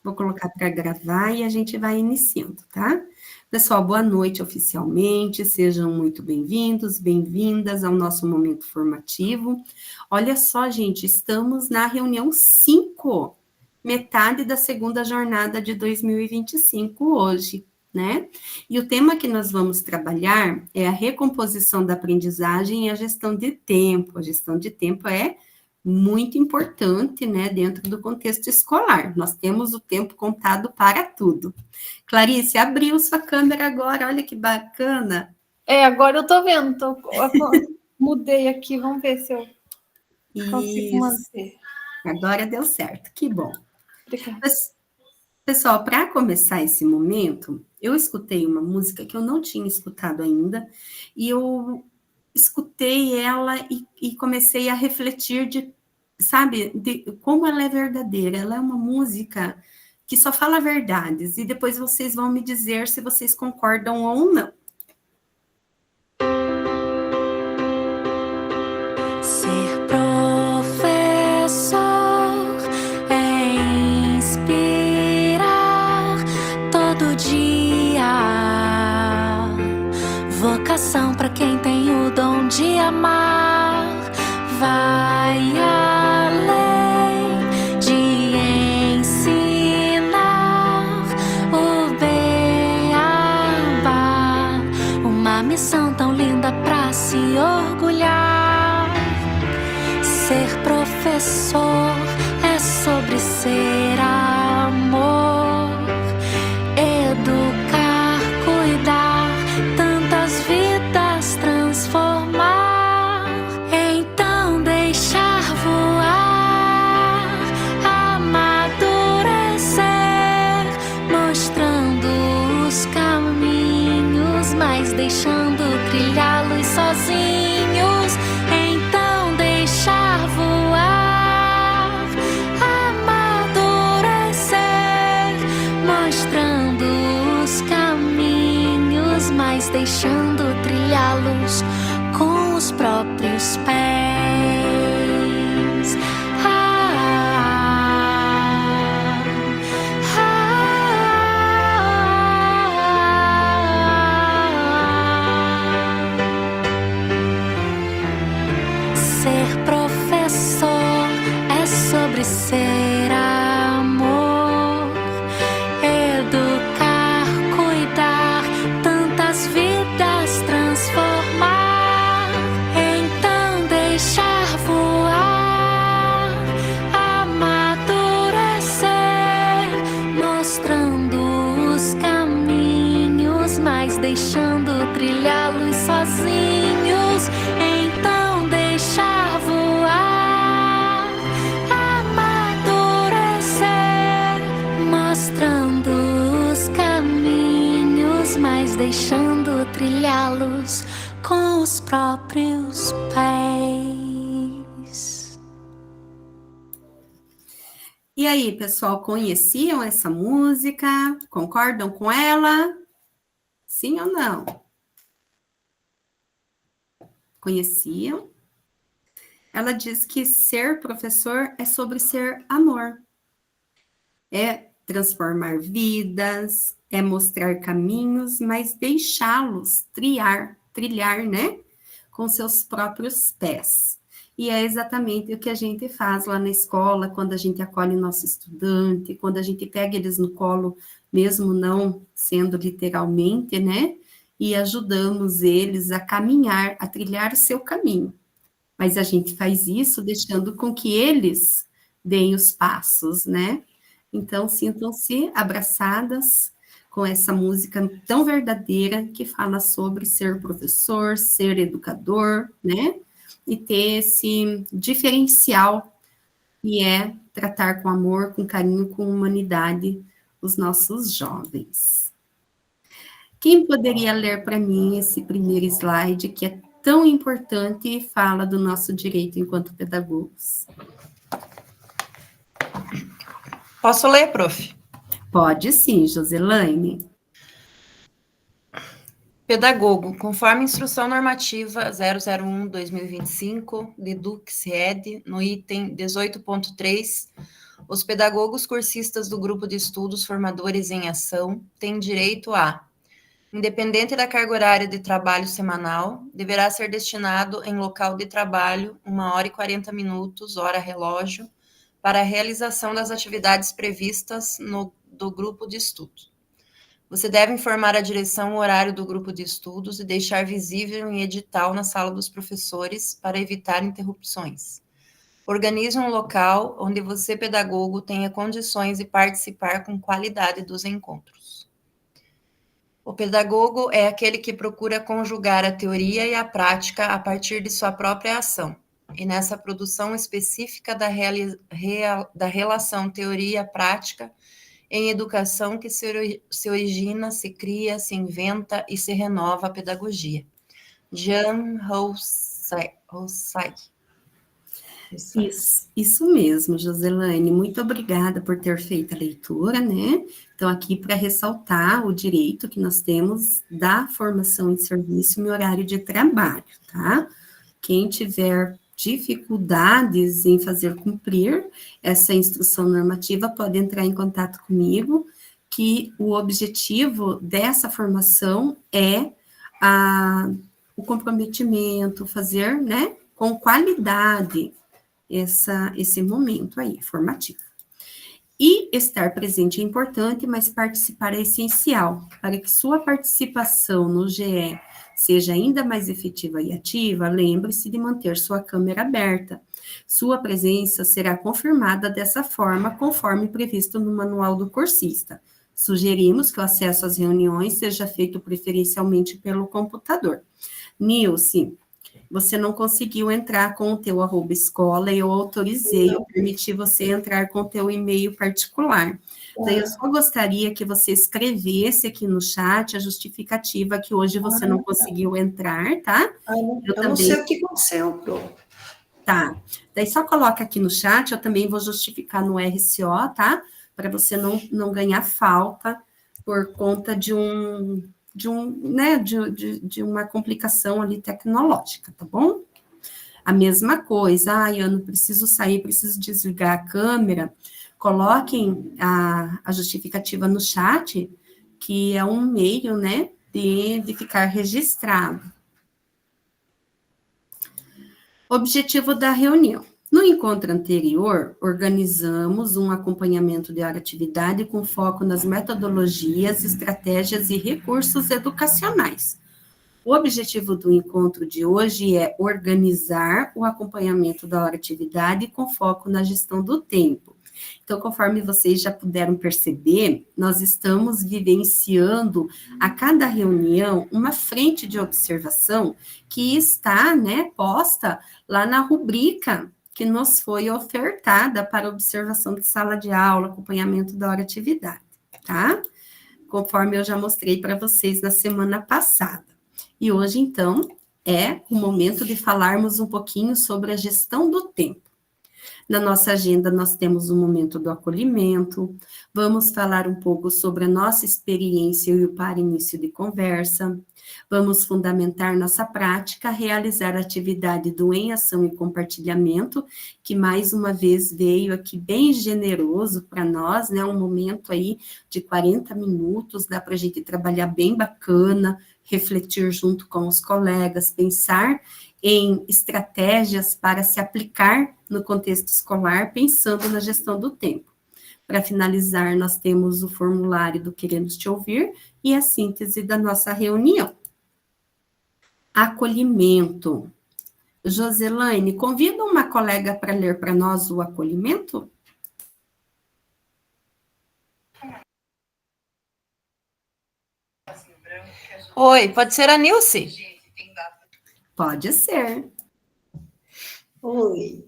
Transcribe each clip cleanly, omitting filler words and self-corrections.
Vou colocar para gravar e a gente vai iniciando, tá? Pessoal, boa noite oficialmente, sejam muito bem-vindos, bem-vindas ao nosso momento formativo. Olha só, gente, estamos na reunião 5, metade da segunda jornada de 2025 hoje, né? E o tema que nós vamos trabalhar é a recomposição da aprendizagem e a gestão de tempo. A gestão de tempo é muito importante, né, dentro do contexto escolar. Nós temos o tempo contado para tudo. Clarice, abriu sua câmera agora, olha que bacana. Agora eu tô vendo, mudei aqui, vamos ver se eu consigo manter. Agora deu certo, que bom. Obrigada. Pessoal, para começar esse momento, eu escutei uma música que eu não tinha escutado ainda, e eu escutei ela e comecei a refletir de como ela é verdadeira. Ela é uma música que só fala verdades, e depois vocês vão me dizer se vocês concordam ou não. Ser professor é inspirar todo dia. Vocação para quem tem o dom de amar. Vai além de ensinar o beabá. Uma missão tão linda pra se orgulhar. Ser professor é sobre ser amor, educar, cuidar, tantas vidas transformar. Então deixar voar, amadurecer, mostrando os caminhos, mas deixando trilhá-los sozinhos. Então deixar voar, amadurecer, mostrando os caminhos, mas deixando trilhá-los com os próprios pés. Ser professor é sobre ser amor, educar, cuidar, tantas vidas transformar. Então deixar voar, amadurecer, mostrando os caminhos, mas deixando trilhá-los sozinhos. Então deixar voar, amadurecer, mostrando os caminhos, mas deixando trilhá-los com os próprios pés. E aí, pessoal, conheciam essa música? Concordam com ela? Sim ou não? Conheciam? Ela diz que ser professor é sobre ser amor. É transformar vidas, é mostrar caminhos, mas deixá-los trilhar, né? Com seus próprios pés. E é exatamente o que a gente faz lá na escola, quando a gente acolhe nosso estudante, quando a gente pega eles no colo, mesmo não sendo literalmente, né? E ajudamos eles a caminhar, a trilhar o seu caminho. Mas a gente faz isso deixando com que eles deem os passos, né? Então, sintam-se abraçadas com essa música tão verdadeira que fala sobre ser professor, ser educador, né? E ter esse diferencial que é tratar com amor, com carinho, com humanidade os nossos jovens. Quem poderia ler para mim esse primeiro slide que é tão importante e fala do nosso direito enquanto pedagogos? Posso ler, prof? Pode sim, Joselaine. Pedagogo, conforme Instrução Normativa 001/2025, Lidux-Ed, no item 18.3, Os pedagogos cursistas do grupo de estudos Formadores em Ação têm direito a: independente da carga horária de trabalho semanal, deverá ser destinado em local de trabalho 1h40, hora relógio, para a realização das atividades previstas do grupo de estudo. Você deve informar a direção o horário do grupo de estudos e deixar visível em edital na sala dos professores para evitar interrupções. Organize um local onde você, pedagogo, tenha condições de participar com qualidade dos encontros. O pedagogo é aquele que procura conjugar a teoria e a prática a partir de sua própria ação, e nessa produção específica da relação teoria-prática, em educação que se origina, se cria, se inventa e se renova a pedagogia. Jean Roussay. Isso mesmo, Joselane. Muito obrigada por ter feito a leitura, né? Então, aqui para ressaltar o direito que nós temos da formação em serviço em horário de trabalho, tá? Quem tiver dificuldades em fazer cumprir essa instrução normativa pode entrar em contato comigo, que o objetivo dessa formação é o comprometimento, fazer, né, com qualidade esse momento aí, formativo. E estar presente é importante, mas participar é essencial, para que sua participação no GE seja ainda mais efetiva e ativa, lembre-se de manter sua câmera aberta. Sua presença será confirmada dessa forma, conforme previsto no manual do cursista. Sugerimos que o acesso às reuniões seja feito preferencialmente pelo computador. Nilce, você não conseguiu entrar com o teu @escola e eu autorizei, eu permiti você entrar com o teu e-mail particular. Daí eu só gostaria que você escrevesse aqui no chat a justificativa que hoje você não conseguiu entrar, tá? Eu também não sei o que aconteceu, Pro. Tá. Daí só coloca aqui no chat, eu também vou justificar no RCO, tá? Para você não ganhar falta por conta de uma complicação ali tecnológica, tá bom? A mesma coisa, Ana, preciso sair, preciso desligar a câmera, coloquem a justificativa no chat, que é um meio, né, de ficar registrado. Objetivo da reunião. No encontro anterior, organizamos um acompanhamento de atividade com foco nas metodologias, estratégias e recursos educacionais. O objetivo do encontro de hoje é organizar o acompanhamento da atividade com foco na gestão do tempo. Então, conforme vocês já puderam perceber, nós estamos vivenciando a cada reunião uma frente de observação que está, né, posta lá na rubrica que nos foi ofertada para observação de sala de aula, acompanhamento da atividade, tá? Conforme eu já mostrei para vocês na semana passada. E hoje, então, é o momento de falarmos um pouquinho sobre a gestão do tempo. Na nossa agenda, nós temos o momento do acolhimento, vamos falar um pouco sobre a nossa experiência e o para início de conversa, vamos fundamentar nossa prática, realizar a atividade do Em Ação e Compartilhamento, que mais uma vez veio aqui bem generoso para nós, né, um momento aí de 40 minutos, dá para a gente trabalhar bem bacana, refletir junto com os colegas, pensar em estratégias para se aplicar no contexto escolar, pensando na gestão do tempo. Para finalizar, nós temos o formulário do Queremos Te Ouvir e a síntese da nossa reunião. Acolhimento. Joselaine, convida uma colega para ler para nós o acolhimento? Oi, pode ser a Nilce? Pode ser. Oi.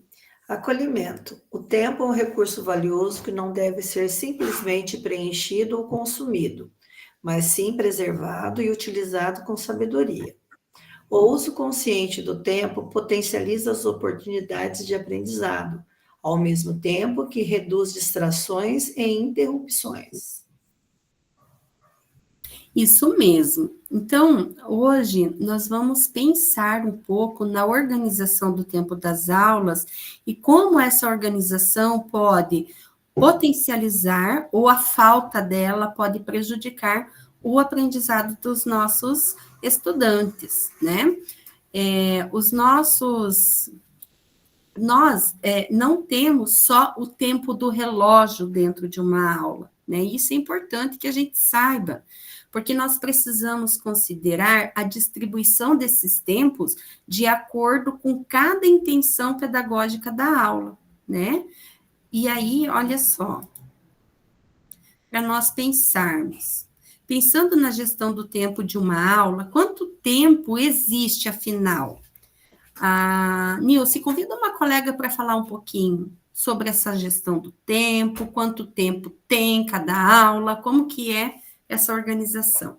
Acolhimento. O tempo é um recurso valioso que não deve ser simplesmente preenchido ou consumido, mas sim preservado e utilizado com sabedoria. O uso consciente do tempo potencializa as oportunidades de aprendizado, ao mesmo tempo que reduz distrações e interrupções. Isso mesmo. Então, hoje nós vamos pensar um pouco na organização do tempo das aulas e como essa organização pode potencializar ou a falta dela pode prejudicar o aprendizado dos nossos estudantes, né? Nós não temos só o tempo do relógio dentro de uma aula, né? Isso é importante que a gente saiba, porque nós precisamos considerar a distribuição desses tempos de acordo com cada intenção pedagógica da aula, né? E aí, olha só, para nós pensando na gestão do tempo de uma aula, quanto tempo existe, afinal? Nilce, convida uma colega para falar um pouquinho sobre essa gestão do tempo, quanto tempo tem cada aula, como que é essa organização.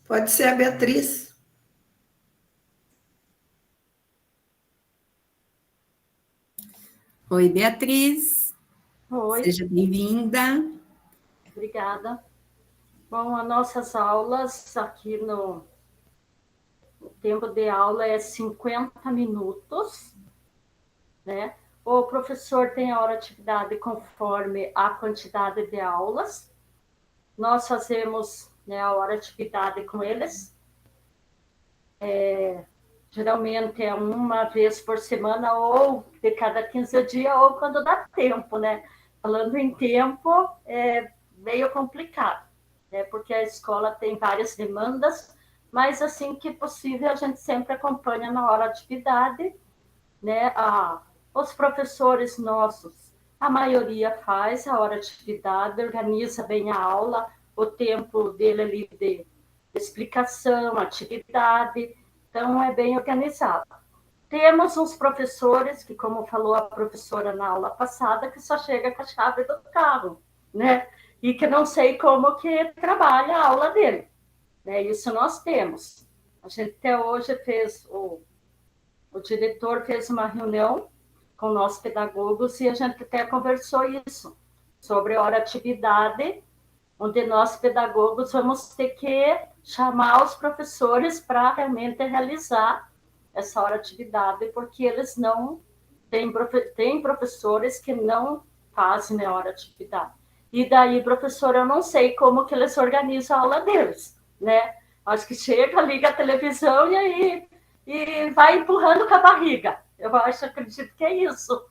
Pode ser a Beatriz. Oi, Beatriz. Oi. Seja bem-vinda. Obrigada. Bom, as nossas aulas aqui o tempo de aula é 50 minutos, né? O professor tem a hora de atividade conforme a quantidade de aulas. Nós fazemos, né, a hora de atividade com eles. Geralmente é uma vez por semana, ou de cada 15 dias, ou quando dá tempo, né? Falando em tempo, é meio complicado, né? Porque a escola tem várias demandas, mas assim que possível a gente sempre acompanha na hora de atividade, né? Os professores nossos, a maioria faz a hora de atividade, organiza bem a aula, o tempo dele ali de explicação, atividade, então é bem organizado. Temos uns professores que, como falou a professora na aula passada, que só chega com a chave do carro, né? E que não sei como que trabalha a aula dele, né? Isso nós temos. A gente até hoje o diretor fez uma reunião com nós pedagogos e a gente até conversou isso, sobre a hora atividade, onde nós pedagogos vamos ter que chamar os professores para realmente realizar essa hora atividade, porque eles não têm professores que não fazem a hora atividade. E daí, professor, eu não sei como que eles organizam a aula deles, né? Acho que chega, liga a televisão e vai empurrando com a barriga. Eu acredito que é isso.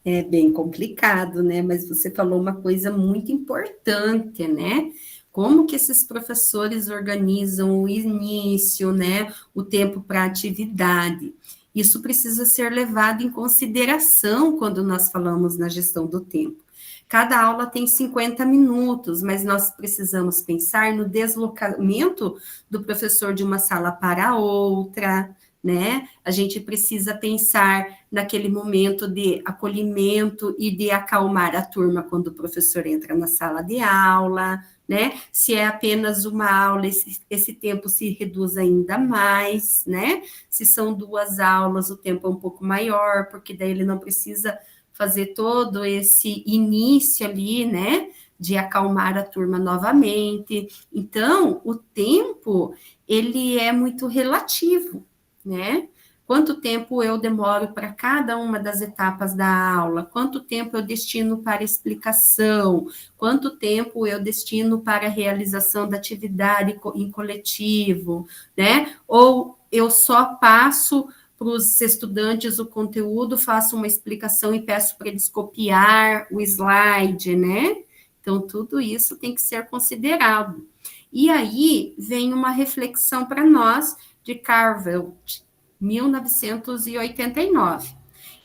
É bem complicado, né? Mas você falou uma coisa muito importante, né? Como que esses professores organizam o início, né? O tempo para atividade. Isso precisa ser levado em consideração quando nós falamos na gestão do tempo. Cada aula tem 50 minutos, mas nós precisamos pensar no deslocamento do professor de uma sala para outra, né? A gente precisa pensar naquele momento de acolhimento e de acalmar a turma quando o professor entra na sala de aula, né? Se é apenas uma aula, esse tempo se reduz ainda mais, né? Se são 2 aulas, o tempo é um pouco maior, porque daí ele não precisa fazer todo esse início ali, né? De acalmar a turma novamente. Então, o tempo, ele é muito relativo, né? Quanto tempo eu demoro para cada uma das etapas da aula? Quanto tempo eu destino para explicação? Quanto tempo eu destino para a realização da atividade em coletivo, né? Ou eu só passo para os estudantes o conteúdo, faço uma explicação e peço para eles copiar o slide, né? Então, tudo isso tem que ser considerado. E aí, vem uma reflexão para nós de Carvel, 1989.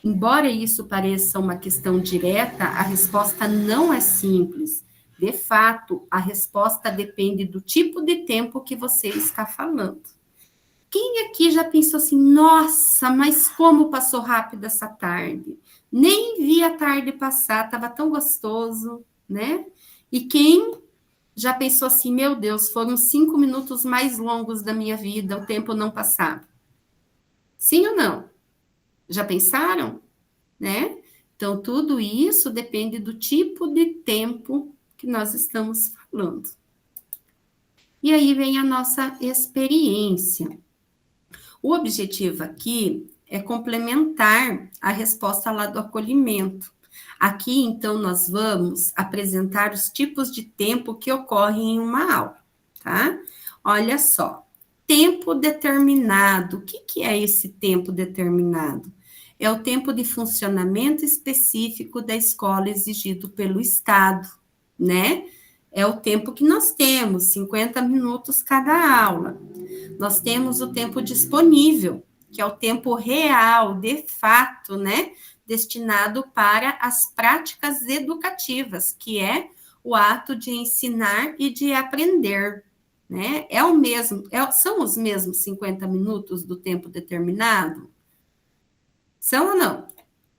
Embora isso pareça uma questão direta, a resposta não é simples. De fato, a resposta depende do tipo de tempo que você está falando. Quem aqui já pensou assim, nossa, mas como passou rápido essa tarde? Nem vi a tarde passar, estava tão gostoso, né? E quem já pensou assim, meu Deus, foram 5 minutos mais longos da minha vida, o tempo não passava? Sim ou não? Já pensaram? Né? Então, tudo isso depende do tipo de tempo que nós estamos falando. E aí vem a nossa experiência. O objetivo aqui é complementar a resposta lá do acolhimento. Aqui, então, nós vamos apresentar os tipos de tempo que ocorrem em uma aula, tá? Olha só, tempo determinado. O que é esse tempo determinado? É o tempo de funcionamento específico da escola exigido pelo Estado, né? É o tempo que nós temos, 50 minutos cada aula. Nós temos o tempo disponível, que é o tempo real, de fato, né? Destinado para as práticas educativas, que é o ato de ensinar e de aprender, né? São os mesmos 50 minutos do tempo determinado? São ou não?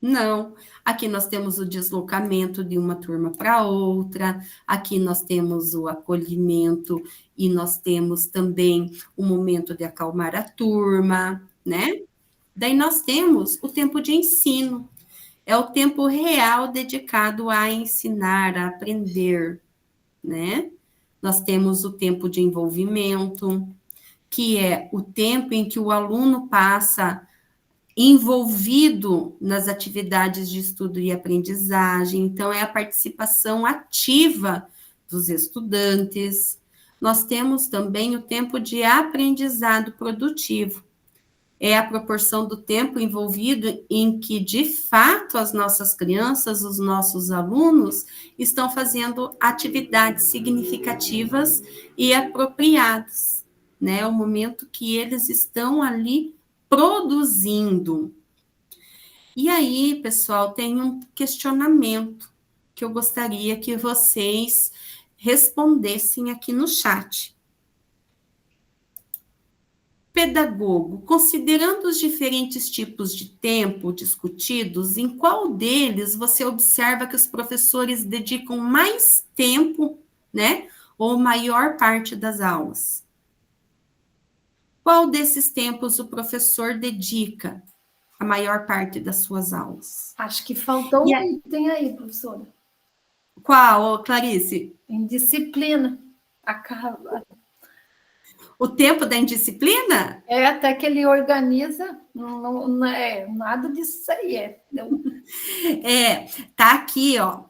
Não. Aqui nós temos o deslocamento de uma turma para outra, aqui nós temos o acolhimento e nós temos também o momento de acalmar a turma, né? Daí nós temos o tempo de ensino, é o tempo real dedicado a ensinar, a aprender, né? Nós temos o tempo de envolvimento, que é o tempo em que o aluno passa envolvido nas atividades de estudo e aprendizagem, então é a participação ativa dos estudantes. Nós temos também o tempo de aprendizado produtivo, é a proporção do tempo envolvido em que, de fato, as nossas crianças, os nossos alunos, estão fazendo atividades significativas e apropriadas, né? O momento que eles estão ali produzindo. E aí, pessoal, tem um questionamento que eu gostaria que vocês respondessem aqui no chat. Pedagogo, considerando os diferentes tipos de tempo discutidos, em qual deles você observa que os professores dedicam mais tempo, né, ou maior parte das aulas? Qual desses tempos o professor dedica a maior parte das suas aulas? Acho que faltou um item aí, professora. Qual, Clarice? Indisciplina. O tempo da indisciplina? É, até que ele organiza, não é nada disso aí. Tá aqui, ó.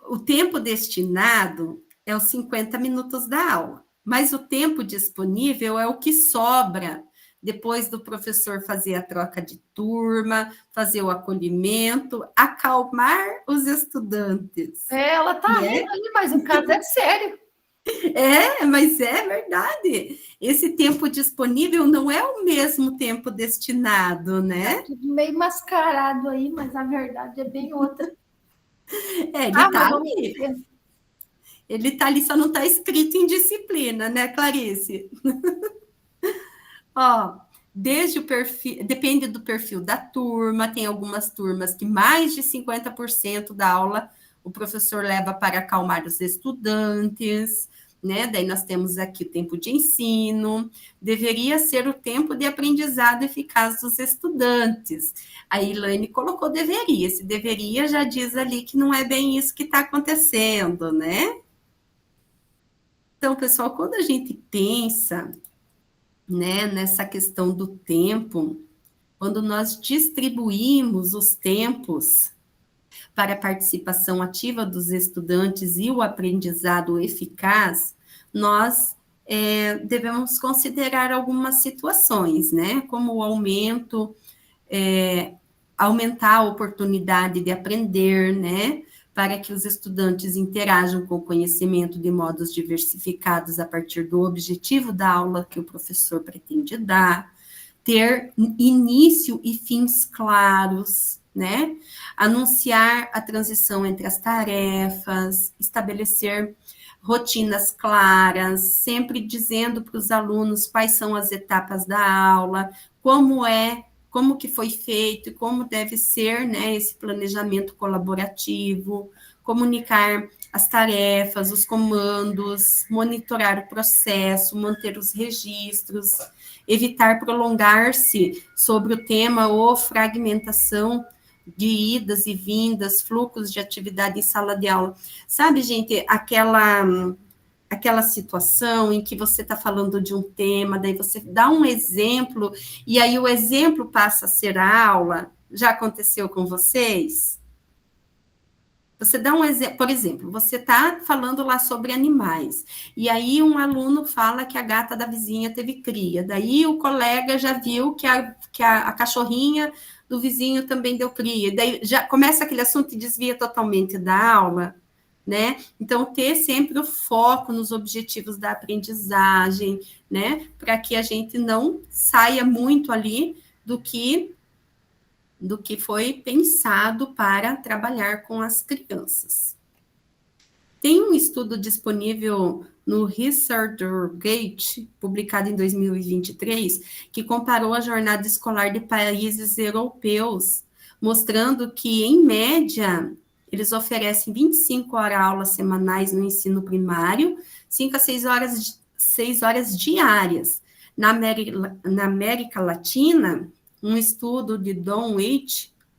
O tempo destinado é os 50 minutos da aula, mas o tempo disponível é o que sobra depois do professor fazer a troca de turma, fazer o acolhimento, acalmar os estudantes. Ela tá rindo ali, mas o caso é sério. Mas é verdade. Esse tempo disponível não é o mesmo tempo destinado, né? Tá tudo meio mascarado aí, mas a verdade é bem outra. Ele tá ali. Ele tá ali, só não tá escrito em disciplina, né, Clarice? Ó, desde o perfil, depende do perfil da turma, tem algumas turmas que mais de 50% da aula o professor leva para acalmar os estudantes, né? Daí nós temos aqui o tempo de ensino, deveria ser o tempo de aprendizado eficaz dos estudantes. A Elaine colocou deveria, esse deveria já diz ali que não é bem isso que está acontecendo, né? Então, pessoal, quando a gente pensa, né, nessa questão do tempo, quando nós distribuímos os tempos para a participação ativa dos estudantes e o aprendizado eficaz, nós devemos considerar algumas situações, né, como o aumentar a oportunidade de aprender, né, para que os estudantes interajam com o conhecimento de modos diversificados a partir do objetivo da aula que o professor pretende dar, ter início e fins claros, né? Anunciar a transição entre as tarefas, estabelecer rotinas claras, sempre dizendo para os alunos quais são as etapas da aula, como que foi feito e como deve ser, né, esse planejamento colaborativo, comunicar as tarefas, os comandos, monitorar o processo, manter os registros, evitar prolongar-se sobre o tema ou fragmentação de idas e vindas, fluxos de atividade em sala de aula. Sabe, gente, aquela situação em que você está falando de um tema, daí você dá um exemplo, e aí o exemplo passa a ser a aula. Já aconteceu com vocês? Você dá um exemplo, por exemplo, você está falando lá sobre animais, e aí um aluno fala que a gata da vizinha teve cria, daí o colega já viu que a cachorrinha do vizinho também deu cria, daí já começa aquele assunto e desvia totalmente da aula, né? Então, ter sempre o foco nos objetivos da aprendizagem, né? Para que a gente não saia muito ali do que foi pensado para trabalhar com as crianças. Tem um estudo disponível no ResearchGate, publicado em 2023, que comparou a jornada escolar de países europeus, mostrando que, em média, eles oferecem 25 aulas semanais no ensino primário, 5 a 6 horas diárias. Na América Latina, um estudo de Don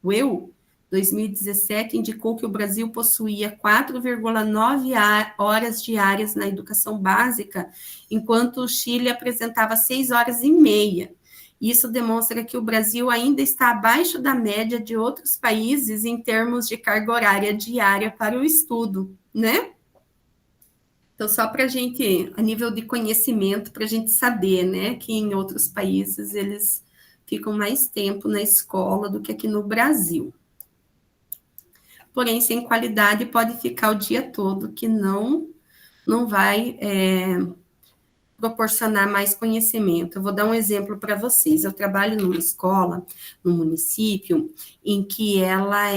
Will, 2017, indicou que o Brasil possuía 4,9 horas diárias na educação básica, enquanto o Chile apresentava 6 horas e meia. Isso demonstra que o Brasil ainda está abaixo da média de outros países em termos de carga horária diária para o estudo, né? Então, só para a gente, a nível de conhecimento, para a gente saber, né, que em outros países eles ficam mais tempo na escola do que aqui no Brasil. Porém, sem qualidade, pode ficar o dia todo, que não vai proporcionar mais conhecimento. Eu vou dar um exemplo para vocês. Eu trabalho numa escola, num município, em que ela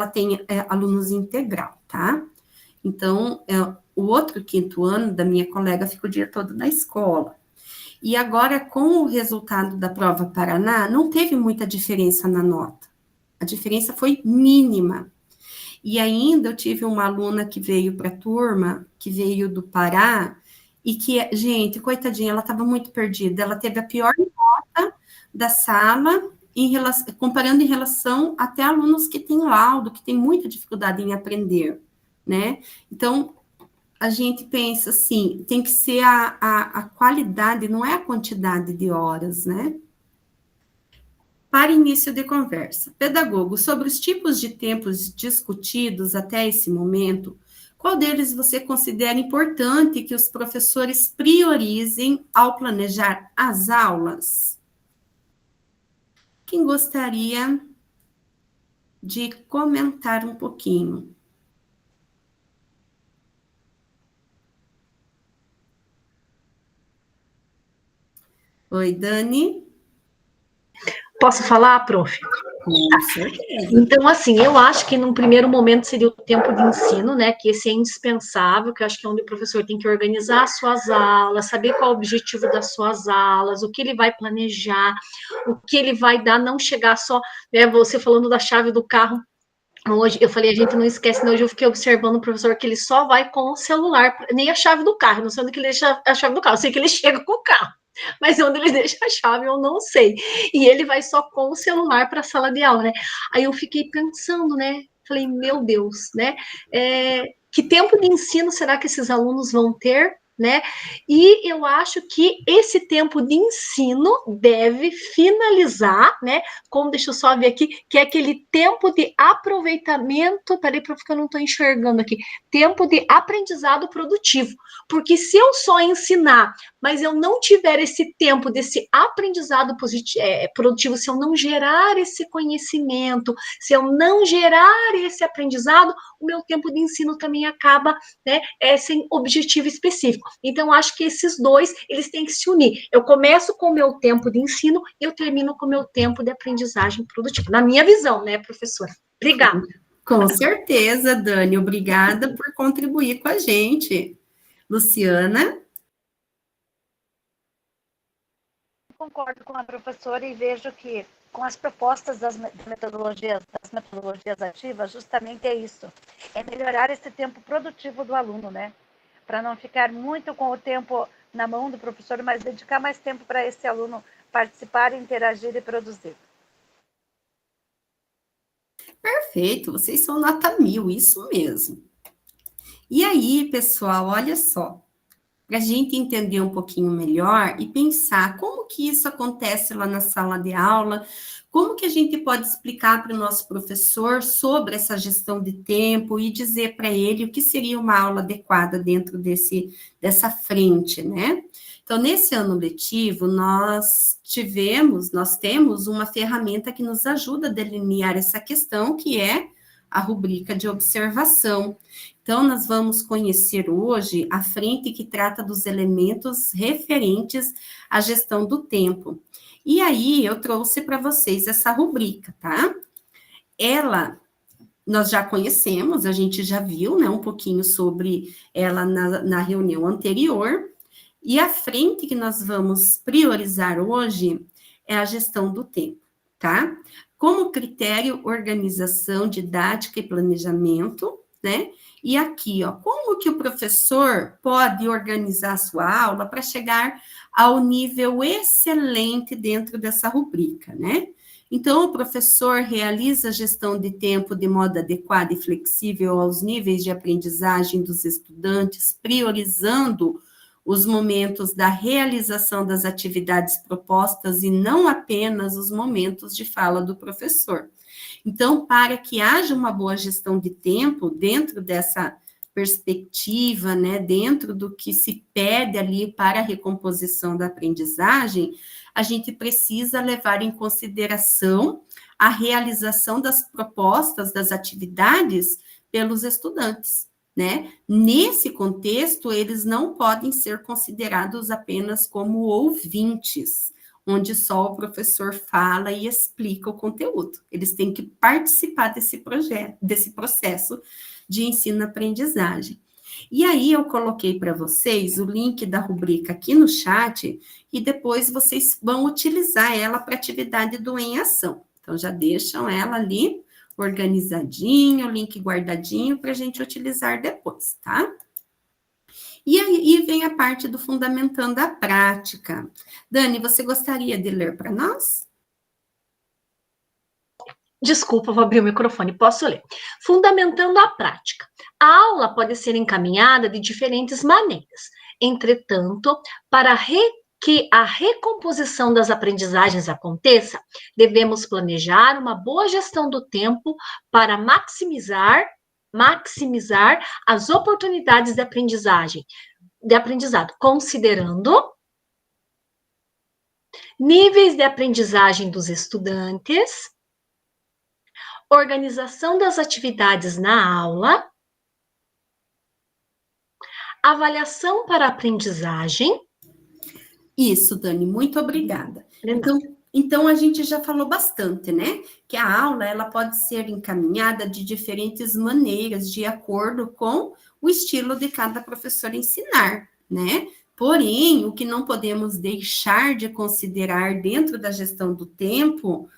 tem alunos integral, tá? Então, o outro 5º ano da minha colega fica o dia todo na escola. E agora, com o resultado da prova Paraná, não teve muita diferença na nota. A diferença foi mínima. E ainda eu tive uma aluna que veio para a turma, que veio do Pará, e que, gente, coitadinha, ela estava muito perdida. Ela teve a pior nota da sala, comparando em relação até alunos que têm laudo, que têm muita dificuldade em aprender, né? Então, a gente pensa assim, tem que ser a qualidade, não é a quantidade de horas, né? Para início de conversa, pedagogo, sobre os tipos de tempos discutidos até esse momento, qual deles você considera importante que os professores priorizem ao planejar as aulas? Quem gostaria de comentar um pouquinho? Oi, Dani. Posso falar, prof? Com certeza. Então, assim, eu acho que num primeiro momento seria o tempo de ensino, né, que esse é indispensável, que eu acho que é onde o professor tem que organizar as suas aulas, saber qual é o objetivo das suas aulas, o que ele vai planejar, o que ele vai dar, não chegar só, né, você falando da chave do carro. Hoje, eu falei, a gente não esquece, né? Hoje eu fiquei observando o professor que ele só vai com o celular, nem a chave do carro, não sei onde que ele deixa a chave do carro, eu sei que ele chega com o carro, mas onde ele deixa a chave eu não sei, e ele vai só com o celular para a sala de aula, né? Aí eu fiquei pensando, né? Falei, meu Deus, né? Que tempo de ensino será que esses alunos vão ter? Né? E eu acho que esse tempo de ensino deve finalizar, né? Como, deixa eu só ver aqui, que é aquele tempo de aproveitamento, peraí, porque eu não estou enxergando aqui, tempo de aprendizado produtivo, porque se eu só ensinar, mas eu não tiver esse tempo desse aprendizado produtivo, se eu não gerar esse conhecimento, se eu não gerar esse aprendizado, o meu tempo de ensino também acaba, né, sem objetivo específico. Então, acho que esses dois, eles têm que se unir. Eu começo com o meu tempo de ensino e eu termino com o meu tempo de aprendizagem produtiva. Na minha visão, né, professora? Obrigada. Com certeza, Dani. Obrigada por contribuir com a gente. Luciana? Concordo com a professora e vejo que com as propostas das metodologias ativas, justamente é isso, é melhorar esse tempo produtivo do aluno, né? Para não ficar muito com o tempo na mão do professor, mas dedicar mais tempo para esse aluno participar, interagir e produzir. Perfeito, vocês são nota 1000, isso mesmo. E aí, pessoal, olha só, para a gente entender um pouquinho melhor e pensar como que isso acontece lá na sala de aula, como que a gente pode explicar para o nosso professor sobre essa gestão de tempo e dizer para ele o que seria uma aula adequada dentro dessa frente, né? Então, nesse ano letivo, nós temos uma ferramenta que nos ajuda a delinear essa questão, que é a rubrica de observação. Então, nós vamos conhecer hoje a frente que trata dos elementos referentes à gestão do tempo. E aí, eu trouxe para vocês essa rubrica, tá? Nós já conhecemos, a gente já viu, né, um pouquinho sobre ela na reunião anterior, e a frente que nós vamos priorizar hoje é a gestão do tempo, tá? Como critério, organização, didática e planejamento, né? E aqui, ó, como que o professor pode organizar a sua aula para chegar ao nível excelente dentro dessa rubrica, né? Então, o professor realiza a gestão de tempo de modo adequado e flexível aos níveis de aprendizagem dos estudantes, priorizando os momentos da realização das atividades propostas e não apenas os momentos de fala do professor. Então, para que haja uma boa gestão de tempo dentro dessa perspectiva, né, dentro do que se pede ali para a recomposição da aprendizagem, a gente precisa levar em consideração a realização das propostas, das atividades pelos estudantes, né? Nesse contexto, eles não podem ser considerados apenas como ouvintes, onde só o professor fala e explica o conteúdo. Eles têm que participar desse processo de ensino-aprendizagem. E aí, eu coloquei para vocês o link da rubrica aqui no chat, e depois vocês vão utilizar ela para atividade do Em Ação. Então, já deixam ela ali organizadinho, o link guardadinho para a gente utilizar depois, tá? E aí vem a parte do fundamentando a prática. Dani, você gostaria de ler para nós? Desculpa, vou abrir o microfone, posso ler. Fundamentando a prática. A aula pode ser encaminhada de diferentes maneiras. Entretanto, para que a recomposição das aprendizagens aconteça, devemos planejar uma boa gestão do tempo para maximizar as oportunidades de aprendizado, considerando níveis de aprendizagem dos estudantes, organização das atividades na aula, avaliação para aprendizagem. Isso, Dani, muito obrigada. Então, a gente já falou bastante, né? Que a aula, ela pode ser encaminhada de diferentes maneiras, de acordo com o estilo de cada professor ensinar, né? Porém, o que não podemos deixar de considerar dentro da gestão do tempo,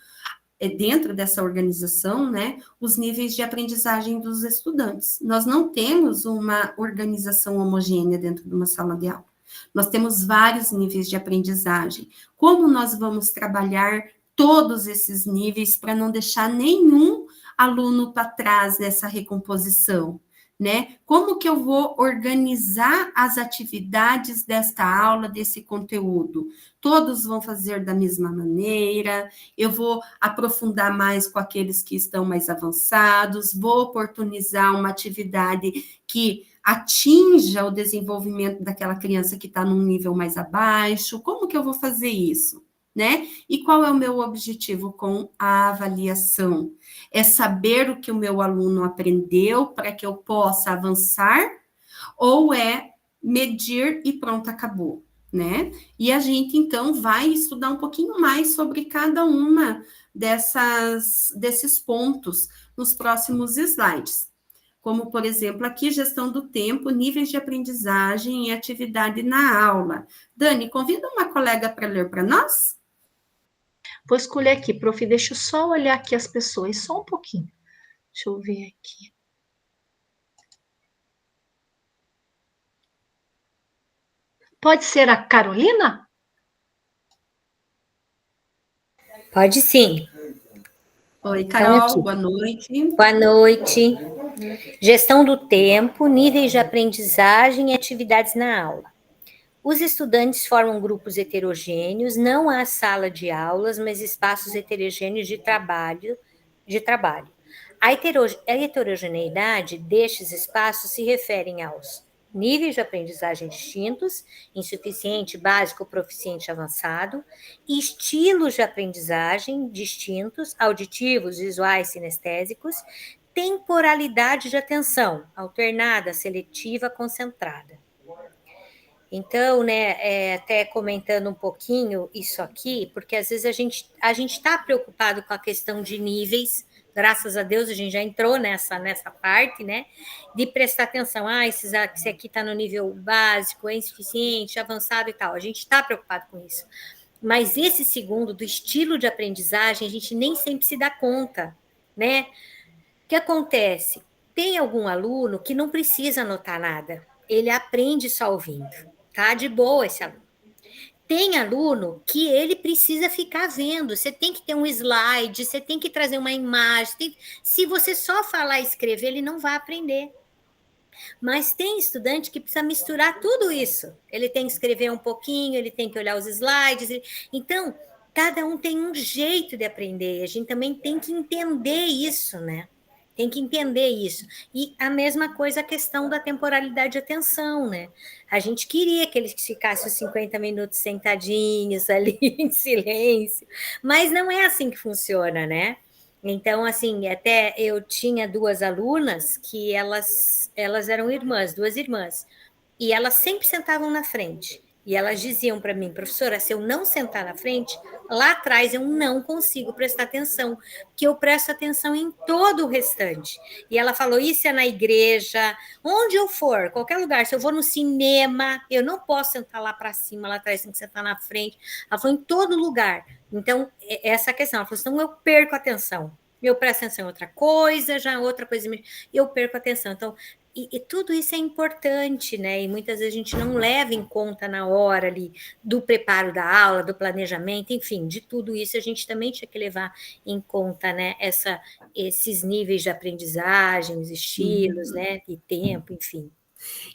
dentro dessa organização, né? Os níveis de aprendizagem dos estudantes. Nós não temos uma organização homogênea dentro de uma sala de aula. Nós temos vários níveis de aprendizagem. Como nós vamos trabalhar todos esses níveis para não deixar nenhum aluno para trás nessa recomposição, né? Como que eu vou organizar as atividades desta aula, desse conteúdo? Todos vão fazer da mesma maneira, eu vou aprofundar mais com aqueles que estão mais avançados, vou oportunizar uma atividade que atinja o desenvolvimento daquela criança que está num nível mais abaixo. Como que eu vou fazer isso, né? E qual é o meu objetivo com a avaliação? É saber o que o meu aluno aprendeu para que eu possa avançar, ou é medir e pronto, acabou, né? E a gente, então, vai estudar um pouquinho mais sobre cada uma desses pontos nos próximos slides. Como, por exemplo, aqui, gestão do tempo, níveis de aprendizagem e atividade na aula. Dani, convida uma colega para ler para nós? Vou escolher aqui, prof, deixa eu só olhar aqui as pessoas, só um pouquinho. Deixa eu ver aqui. Pode ser a Carolina? Pode sim. Oi, Carol, boa noite. Boa noite. Gestão do tempo, níveis de aprendizagem e atividades na aula. Os estudantes formam grupos heterogêneos, não há sala de aulas, mas espaços heterogêneos de trabalho. A heterogeneidade destes espaços se referem aos níveis de aprendizagem distintos, insuficiente, básico, proficiente, avançado, estilos de aprendizagem distintos, auditivos, visuais, sinestésicos, temporalidade de atenção, alternada, seletiva, concentrada. Então, né, até comentando um pouquinho isso aqui, porque às vezes a gente está preocupado com a questão de níveis, graças a Deus a gente já entrou nessa parte, né, de prestar atenção, esse aqui está no nível básico, é insuficiente, avançado e tal, a gente está preocupado com isso. Mas esse segundo, do estilo de aprendizagem, a gente nem sempre se dá conta, né? O que acontece? Tem algum aluno que não precisa anotar nada, ele aprende só ouvindo. Tá de boa esse aluno. Tem aluno que ele precisa ficar vendo, você tem que ter um slide, você tem que trazer uma imagem. Se você só falar e escrever, ele não vai aprender. Mas tem estudante que precisa misturar tudo isso. Ele tem que escrever um pouquinho, ele tem que olhar os slides. Então, cada um tem um jeito de aprender. A gente também tem que entender isso, né? Tem que entender isso. E a mesma coisa a questão da temporalidade de atenção, né? A gente queria que eles ficassem os 50 minutos sentadinhos ali, em silêncio, mas não é assim que funciona, né? Então, assim, até eu tinha 2 alunas que elas eram irmãs, 2 irmãs, e elas sempre sentavam na frente. E elas diziam para mim, professora, se eu não sentar na frente, lá atrás eu não consigo prestar atenção, porque eu presto atenção em todo o restante. E ela falou, isso é na igreja, onde eu for, qualquer lugar, se eu vou no cinema, eu não posso sentar lá para cima, lá atrás tem que sentar na frente. Ela falou, em todo lugar. Então, essa questão, ela falou, então eu perco a atenção. Eu presto atenção em outra coisa, já outra coisa, eu perco a atenção. Então, e tudo isso é importante, né? E muitas vezes a gente não leva em conta na hora ali do preparo da aula, do planejamento, enfim, de tudo isso a gente também tinha que levar em conta, né? Esses níveis de aprendizagem, os estilos, né? E tempo, enfim.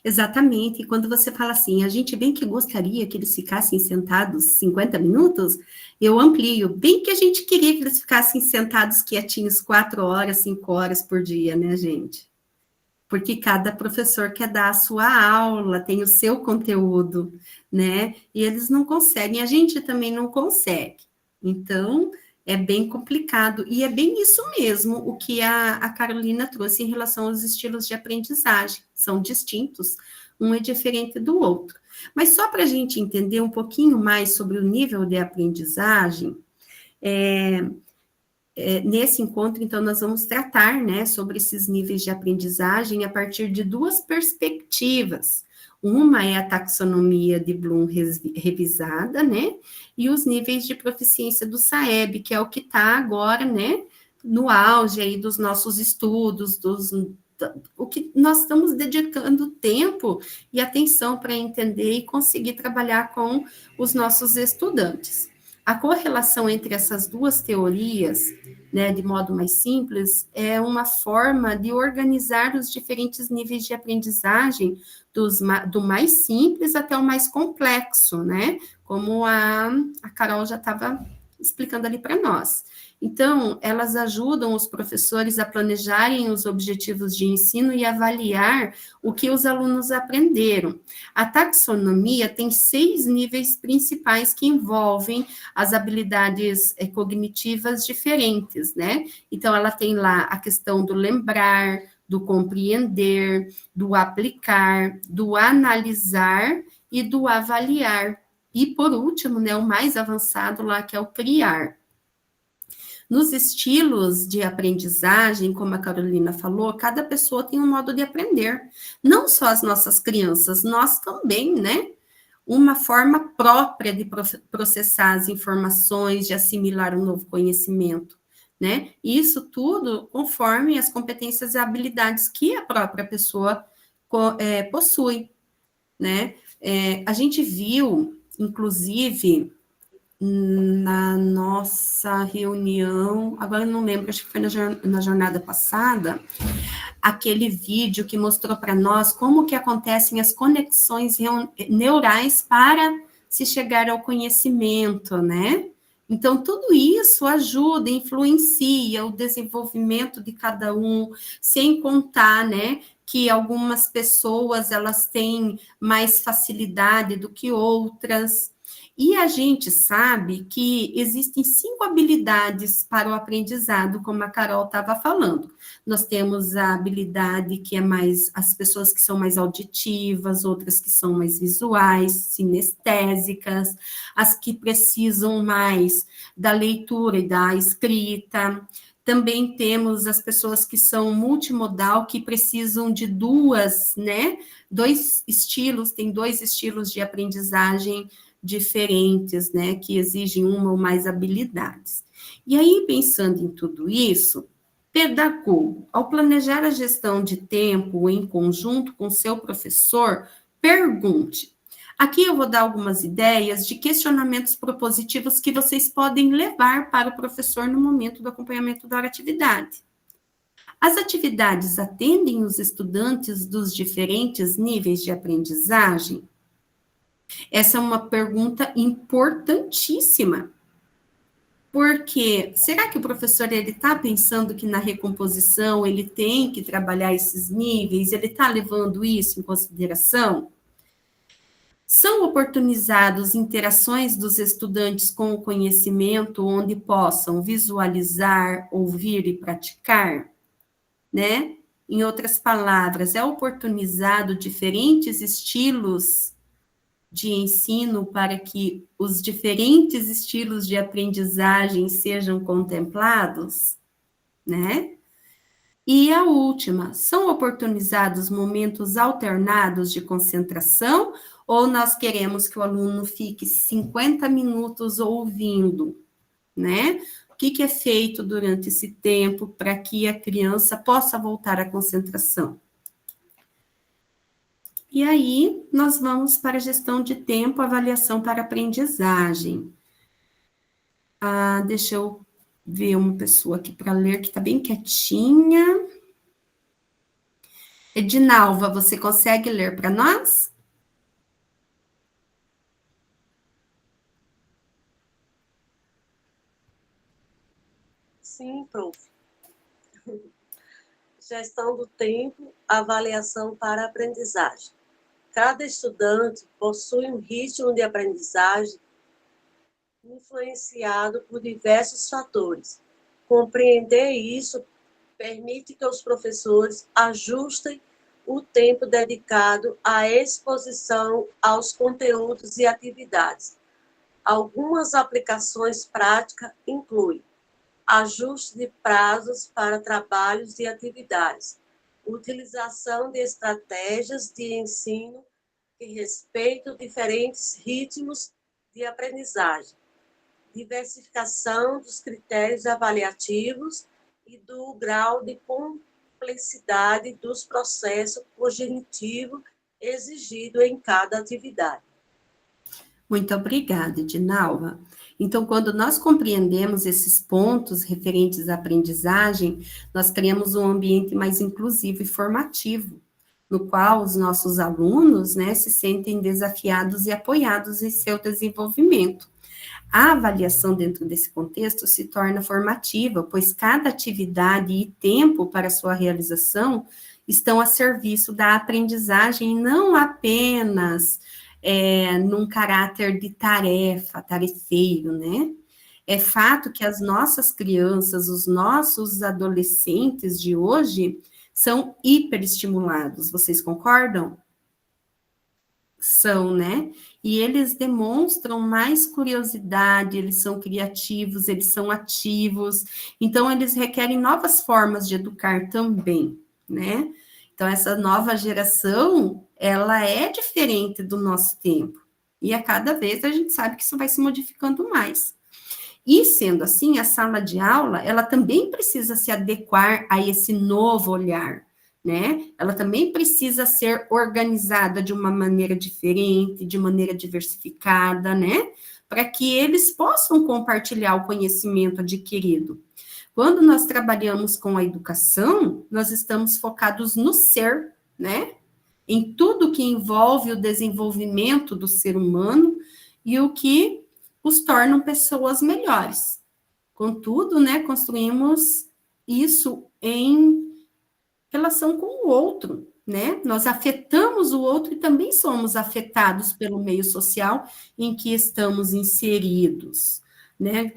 Exatamente, e quando você fala assim, a gente bem que gostaria que eles ficassem sentados 50 minutos, eu amplio, bem que a gente queria que eles ficassem sentados quietinhos 4 horas, 5 horas por dia, né, gente? Porque cada professor quer dar a sua aula, tem o seu conteúdo, né? E eles não conseguem, a gente também não consegue. Então, é bem complicado. E é bem isso mesmo o que a Carolina trouxe em relação aos estilos de aprendizagem. São distintos, um é diferente do outro. Mas só para a gente entender um pouquinho mais sobre o nível de aprendizagem, nesse encontro, então, nós vamos tratar, né, sobre esses níveis de aprendizagem a partir de 2 perspectivas. Uma é a taxonomia de Bloom revisada, né, e os níveis de proficiência do SAEB, que é o que está agora, né, no auge aí dos nossos estudos, o que nós estamos dedicando tempo e atenção para entender e conseguir trabalhar com os nossos estudantes. A correlação entre essas 2 teorias, né, de modo mais simples, é uma forma de organizar os diferentes níveis de aprendizagem, do mais simples até o mais complexo, né, como a Carol já estava explicando ali para nós. Então, elas ajudam os professores a planejarem os objetivos de ensino e avaliar o que os alunos aprenderam. A taxonomia tem 6 níveis principais que envolvem as habilidades cognitivas diferentes, né? Então, ela tem lá a questão do lembrar, do compreender, do aplicar, do analisar e do avaliar. E, por último, né, o mais avançado lá, que é o criar. Nos estilos de aprendizagem, como a Carolina falou, cada pessoa tem um modo de aprender. Não só as nossas crianças, nós também, né? Uma forma própria de processar as informações, de assimilar um novo conhecimento, né? Isso tudo conforme as competências e habilidades que a própria pessoa possui, né? A gente viu, inclusive, na nossa reunião, agora eu não lembro, acho que foi na jornada passada, aquele vídeo que mostrou para nós como que acontecem as conexões neurais para se chegar ao conhecimento, né? Então, tudo isso ajuda, influencia o desenvolvimento de cada um, sem contar, né, que algumas pessoas, elas têm mais facilidade do que outras. E a gente sabe que existem 5 habilidades para o aprendizado, como a Carol estava falando. Nós temos a habilidade que é mais, as pessoas que são mais auditivas, outras que são mais visuais, sinestésicas, as que precisam mais da leitura e da escrita. Também temos as pessoas que são multimodal, que precisam de dois estilos, tem 2 estilos de aprendizagem diferentes, né, que exigem uma ou mais habilidades. E aí, pensando em tudo isso, pedagogo, ao planejar a gestão de tempo em conjunto com seu professor, pergunte. Aqui eu vou dar algumas ideias de questionamentos propositivos que vocês podem levar para o professor no momento do acompanhamento da atividade. As atividades atendem os estudantes dos diferentes níveis de aprendizagem? Essa é uma pergunta importantíssima, porque será que o professor está pensando que na recomposição ele tem que trabalhar esses níveis, ele está levando isso em consideração? São oportunizados interações dos estudantes com o conhecimento, onde possam visualizar, ouvir e praticar, né? Em outras palavras, é oportunizado diferentes estilos de ensino para que os diferentes estilos de aprendizagem sejam contemplados, né? E a última, são oportunizados momentos alternados de concentração ou nós queremos que o aluno fique 50 minutos ouvindo, né? O que é feito durante esse tempo para que a criança possa voltar à concentração? E aí, nós vamos para a gestão de tempo, avaliação para aprendizagem. Deixa eu ver uma pessoa aqui para ler, que está bem quietinha. Edinalva, você consegue ler para nós? Sim, prof. Gestão do tempo, avaliação para aprendizagem. Cada estudante possui um ritmo de aprendizagem influenciado por diversos fatores. Compreender isso permite que os professores ajustem o tempo dedicado à exposição aos conteúdos e atividades. Algumas aplicações práticas incluem ajuste de prazos para trabalhos e atividades, utilização de estratégias de ensino que respeitam diferentes ritmos de aprendizagem, diversificação dos critérios avaliativos e do grau de complexidade dos processos cognitivos exigido em cada atividade. Muito obrigada, Edinalva. Então, quando nós compreendemos esses pontos referentes à aprendizagem, nós criamos um ambiente mais inclusivo e formativo, no qual os nossos alunos, né, se sentem desafiados e apoiados em seu desenvolvimento. A avaliação dentro desse contexto se torna formativa, pois cada atividade e tempo para sua realização estão a serviço da aprendizagem, não apenas num caráter de tarefeiro, né? É fato que as nossas crianças, os nossos adolescentes de hoje são hiperestimulados, vocês concordam? São, né? E eles demonstram mais curiosidade, eles são criativos, eles são ativos, então eles requerem novas formas de educar também, né? Então, essa nova geração, ela é diferente do nosso tempo. E a cada vez a gente sabe que isso vai se modificando mais. E, sendo assim, a sala de aula, ela também precisa se adequar a esse novo olhar, né? Ela também precisa ser organizada de uma maneira diferente, de maneira diversificada, né? Para que eles possam compartilhar o conhecimento adquirido. Quando nós trabalhamos com a educação, nós estamos focados no ser, né? Em tudo que envolve o desenvolvimento do ser humano e o que os tornam pessoas melhores. Contudo, né, construímos isso em relação com o outro, né? Nós afetamos o outro e também somos afetados pelo meio social em que estamos inseridos, né?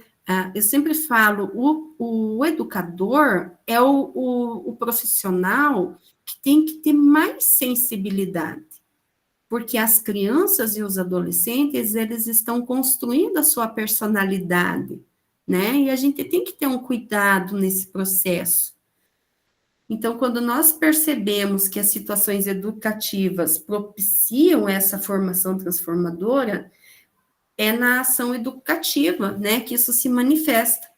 Eu sempre falo, o educador é o profissional que tem que ter mais sensibilidade, porque as crianças e os adolescentes, eles estão construindo a sua personalidade, né? E a gente tem que ter um cuidado nesse processo. Então, quando nós percebemos que as situações educativas propiciam essa formação transformadora, é na ação educativa, né, que isso se manifesta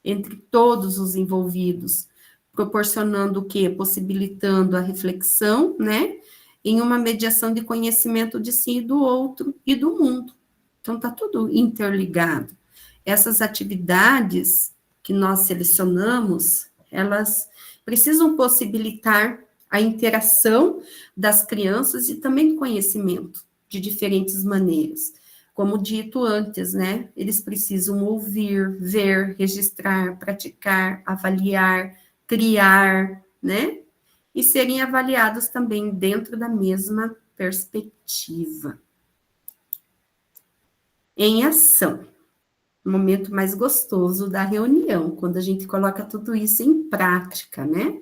entre todos os envolvidos, proporcionando o quê? Possibilitando a reflexão, né, em uma mediação de conhecimento de si e do outro e do mundo. Então, está tudo interligado. Essas atividades que nós selecionamos, elas precisam possibilitar a interação das crianças e também do conhecimento de diferentes maneiras. Como dito antes, né? Eles precisam ouvir, ver, registrar, praticar, avaliar, criar, né? E serem avaliados também dentro da mesma perspectiva. Em ação. O momento mais gostoso da reunião, quando a gente coloca tudo isso em prática, né?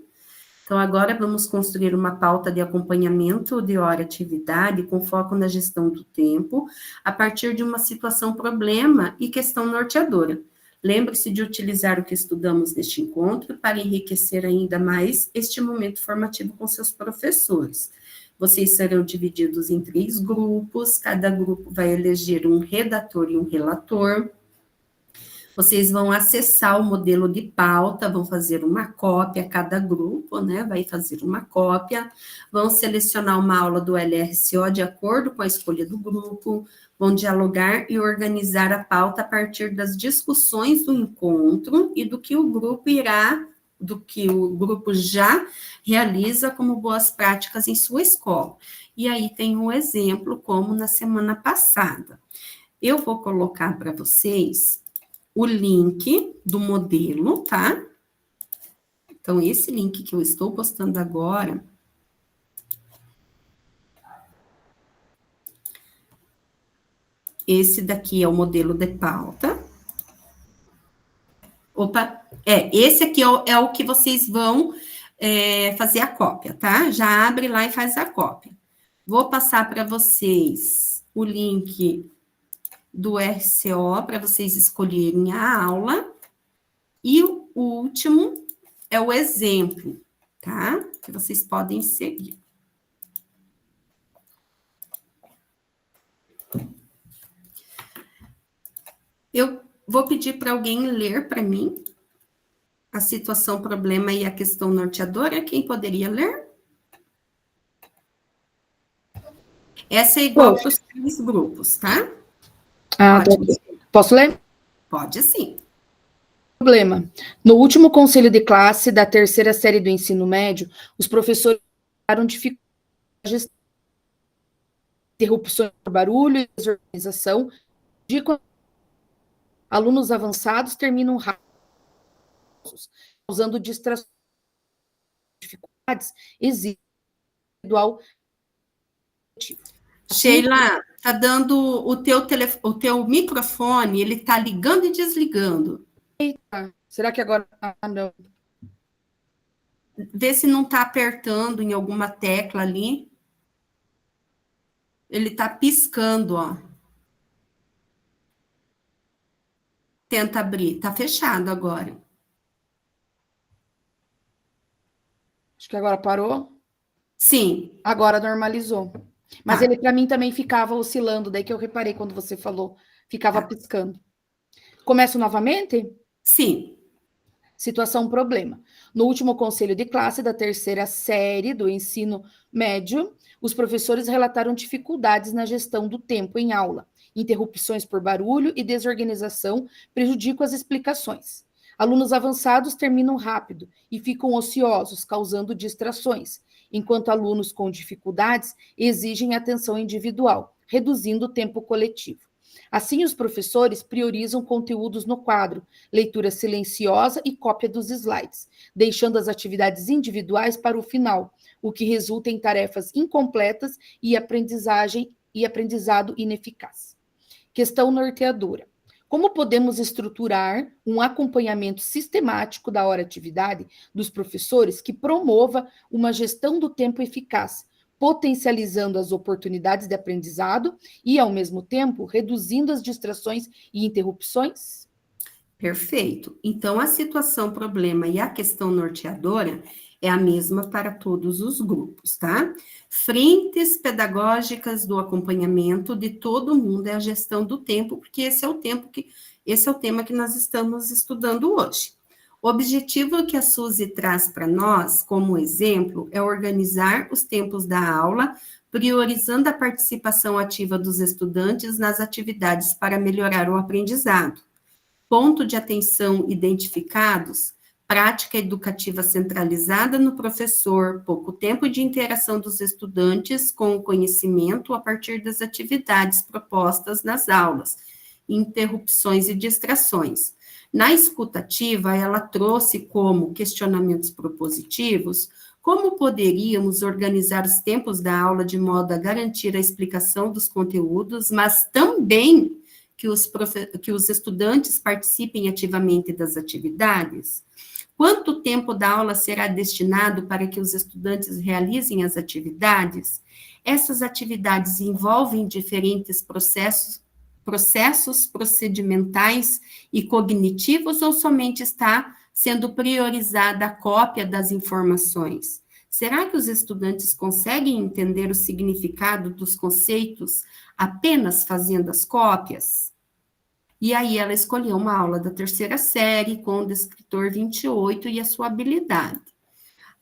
Então, agora vamos construir uma pauta de acompanhamento de hora-atividade com foco na gestão do tempo, a partir de uma situação problema e questão norteadora. Lembre-se de utilizar o que estudamos neste encontro para enriquecer ainda mais este momento formativo com seus professores. Vocês serão divididos em 3 grupos, cada grupo vai eleger um redator e um relator. Vocês vão acessar o modelo de pauta, vão fazer uma cópia, cada grupo, né, vai fazer uma cópia, vão selecionar uma aula do LRCO de acordo com a escolha do grupo, vão dialogar e organizar a pauta a partir das discussões do encontro e do que o grupo já realiza como boas práticas em sua escola. E aí tem um exemplo, como na semana passada. Eu vou colocar para vocês o link do modelo, tá? Então, esse link que eu estou postando agora, esse daqui é o modelo de pauta. Opa, esse aqui é o que vocês vão fazer a cópia, tá? Já abre lá e faz a cópia. Vou passar para vocês o link do RCO para vocês escolherem a aula. E o último é o exemplo, tá? Que vocês podem seguir. Eu vou pedir para alguém ler para mim a situação, problema e a questão norteadora. Quem poderia ler? Essa é igual para os 3 grupos, tá? Posso ler? Pode sim. Problema. No último conselho de classe da 3ª série do ensino médio, os professores tiveram dificuldades, interrupções por barulho e desorganização, de quando alunos avançados terminam rápido, causando distrações, dificuldades, individual. Sheila, tá dando o teu microfone, ele tá ligando e desligando. Eita, será que agora... não. Vê se não tá apertando em alguma tecla ali. Ele tá piscando, ó. Tenta abrir, tá fechado agora. Acho que agora parou. Sim. Agora normalizou. Mas ele, para mim, também ficava oscilando, daí que eu reparei quando você falou, ficava piscando. Começo novamente? Sim. Situação problema. No último conselho de classe da 3ª série do ensino médio, os professores relataram dificuldades na gestão do tempo em aula. Interrupções por barulho e desorganização prejudicam as explicações. Alunos avançados terminam rápido e ficam ociosos, causando distrações, enquanto alunos com dificuldades exigem atenção individual, reduzindo o tempo coletivo. Assim, os professores priorizam conteúdos no quadro, leitura silenciosa e cópia dos slides, deixando as atividades individuais para o final, o que resulta em tarefas incompletas e aprendizado ineficaz. Questão norteadora. Como podemos estruturar um acompanhamento sistemático da hora-atividade dos professores que promova uma gestão do tempo eficaz, potencializando as oportunidades de aprendizado e, ao mesmo tempo, reduzindo as distrações e interrupções? Perfeito. Então, a situação, problema e a questão norteadora é a mesma para todos os grupos, tá? Frentes pedagógicas do acompanhamento de todo mundo é a gestão do tempo, porque esse é o tema que nós estamos estudando hoje. O objetivo que a Suzy traz para nós, como exemplo, é organizar os tempos da aula, priorizando a participação ativa dos estudantes nas atividades para melhorar o aprendizado. Ponto de atenção identificados: prática educativa centralizada no professor, pouco tempo de interação dos estudantes com o conhecimento a partir das atividades propostas nas aulas, interrupções e distrações. Na escutativa, ela trouxe como questionamentos propositivos como poderíamos organizar os tempos da aula de modo a garantir a explicação dos conteúdos, mas também que os estudantes participem ativamente das atividades. Quanto tempo da aula será destinado para que os estudantes realizem as atividades? Essas atividades envolvem diferentes processos procedimentais e cognitivos ou somente está sendo priorizada a cópia das informações? Será que os estudantes conseguem entender o significado dos conceitos apenas fazendo as cópias? E aí ela escolheu uma aula da terceira série com o descritor 28 e a sua habilidade.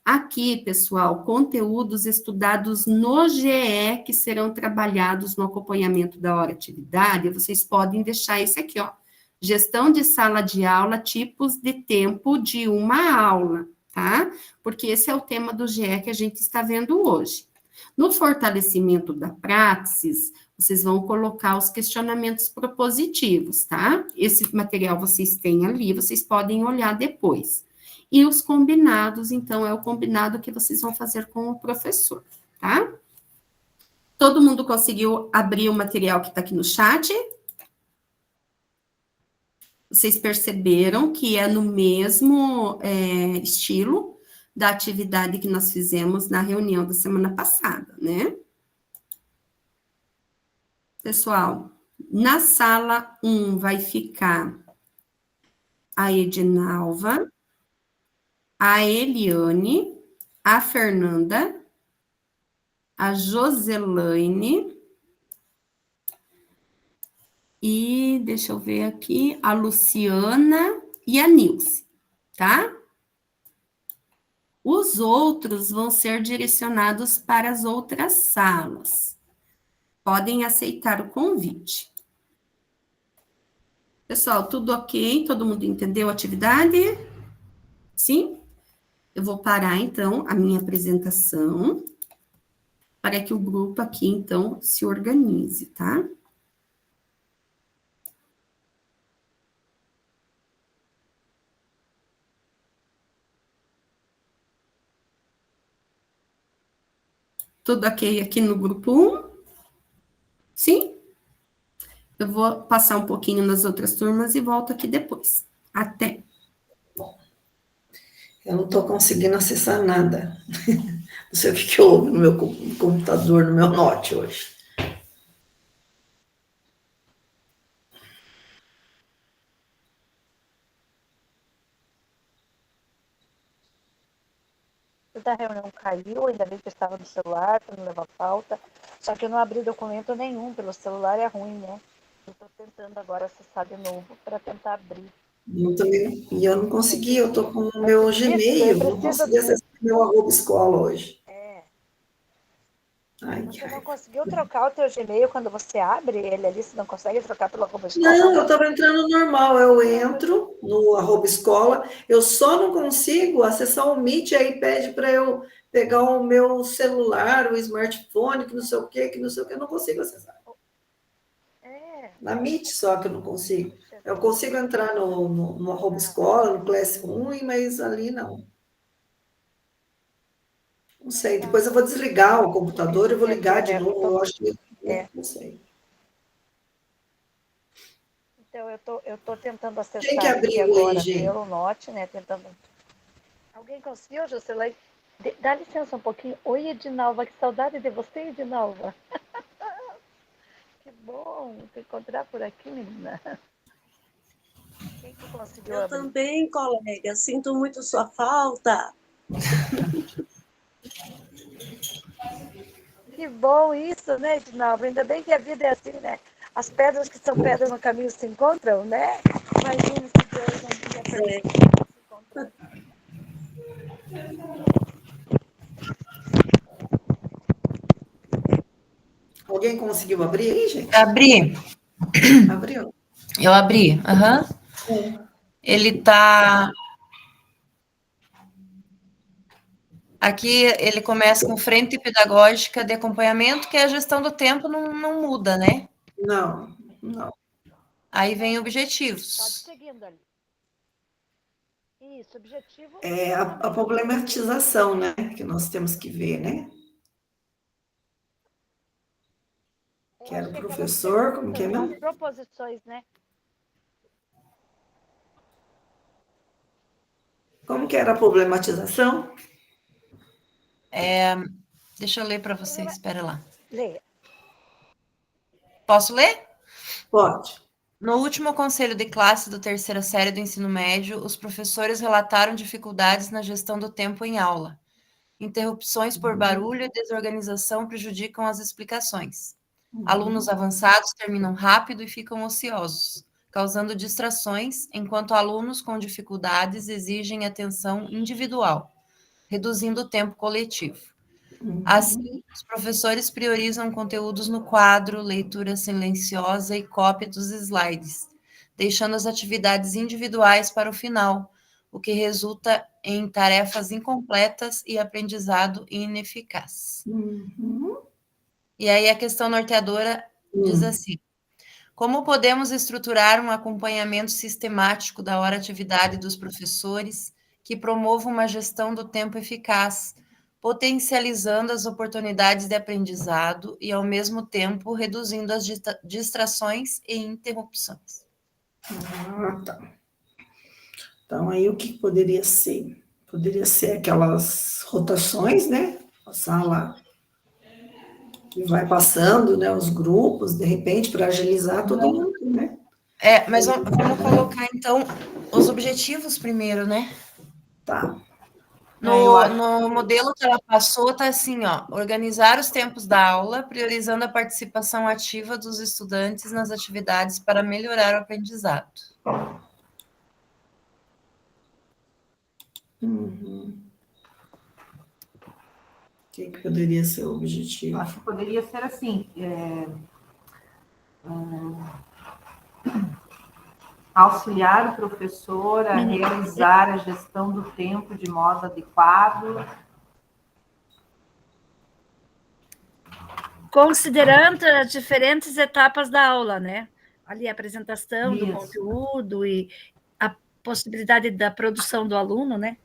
Aqui, pessoal, conteúdos estudados no GE que serão trabalhados no acompanhamento da hora-atividade, vocês podem deixar esse aqui, ó. Gestão de sala de aula, tipos de tempo de uma aula, tá? Porque esse é o tema do GE que a gente está vendo hoje. No fortalecimento da praxis, vocês vão colocar os questionamentos propositivos, tá? Esse material vocês têm ali, vocês podem olhar depois. E os combinados, então, é o combinado que vocês vão fazer com o professor, tá? Todo mundo conseguiu abrir o material que está aqui no chat? Vocês perceberam que é no mesmo estilo da atividade que nós fizemos na reunião da semana passada, né? Pessoal, na sala 1 vai ficar a Edinalva, a Eliane, a Fernanda, a Joselaine e, deixa eu ver aqui, a Luciana e a Nilce, tá? Os outros vão ser direcionados para as outras salas. Podem aceitar o convite. Pessoal, tudo ok? Todo mundo entendeu a atividade? Sim? Eu vou parar, então, a minha apresentação para que o grupo aqui, então, se organize, tá? Tudo ok aqui no grupo 1? Sim? Eu vou passar um pouquinho nas outras turmas e volto aqui depois. Até. Eu não estou conseguindo acessar nada. Não sei o que houve no meu computador, no meu note hoje. Da reunião caiu, ainda bem que eu estava no celular, para não levar falta. Só que eu não abri documento nenhum, pelo celular é ruim, né? Eu estou tentando agora acessar de novo para tentar abrir. E eu não consegui, eu estou com o meu Gmail, não consegui acessar o meu @escola hoje. Ai, que Você não raiva. conseguiu trocar o teu Gmail quando você abre ele ali? Você não consegue trocar pelo @escola? Não, eu estava entrando normal. Eu entro no @escola, eu só não consigo acessar o Meet, aí pede para eu pegar o meu celular, o smartphone, que não sei o quê, que não sei o quê, eu não consigo acessar. É. Na Meet só que eu não consigo. Puxa Eu vida. consigo entrar no @escola, no Classroom, mas ali não. Não sei, depois eu vou desligar o computador e vou ligar de novo, eu acho que... Não sei. Então, eu tô tentando Quem que acessar aqui abriu aí, agora gente? pelo Note, né? Tentando. Alguém conseguiu, Juscelane? Dá licença um pouquinho. Oi, Edinalva, que saudade de você, Edinalva. Que bom te encontrar por aqui, menina. Quem que conseguiu Eu abrir? também, colega, sinto muito sua falta. Que bom isso, né, Edinalva? Ainda bem que a vida é assim, né? As pedras que são pedras no caminho se encontram, né? Imagina se Deus não tinha É, permitido se encontrar. Alguém conseguiu abrir aí, gente? Abri, Abriu. eu abri. Aham. Ele tá. Aqui ele começa com frente pedagógica de acompanhamento, que é a gestão do tempo não muda, né? Não, não. Aí vem Pode objetivos. seguindo ali. Isso, objetivo É a problematização, né, que nós temos que ver, né? eu Que era acho o que aquelas professor, como que é perguntas, as mesmo? proposições, né? Como que era a problematização? Deixa eu ler para vocês, espera lá. Leia. Posso ler? Pode. No último conselho de classe do terceira série do ensino médio, os professores relataram dificuldades na gestão do tempo em aula. Interrupções por barulho e desorganização prejudicam as explicações. Alunos avançados terminam rápido e ficam ociosos, causando distrações, enquanto alunos com dificuldades exigem atenção individual, reduzindo o tempo coletivo. Assim, os professores priorizam conteúdos no quadro, leitura silenciosa e cópia dos slides, deixando as atividades individuais para o final, o que resulta em tarefas incompletas e aprendizado ineficaz. E aí a questão norteadora diz assim: como podemos estruturar um acompanhamento sistemático da hora-atividade dos professores que promova uma gestão do tempo eficaz, potencializando as oportunidades de aprendizado e, ao mesmo tempo, reduzindo as distrações e interrupções? Ah, tá. Então, aí o que poderia ser? Poderia ser aquelas rotações, né? A sala que vai passando, né? Os grupos, de repente, para agilizar todo mundo, né? Mas vamos colocar, então, os objetivos primeiro, né? Tá. No modelo que ela passou, está assim, ó, organizar os tempos da aula, priorizando a participação ativa dos estudantes nas atividades para melhorar o aprendizado. O que poderia ser o objetivo? Acho que poderia ser assim, auxiliar o professor a realizar a gestão do tempo de modo adequado. Considerando as diferentes etapas da aula, né? Ali a apresentação do Isso. conteúdo e a possibilidade da produção do aluno, né?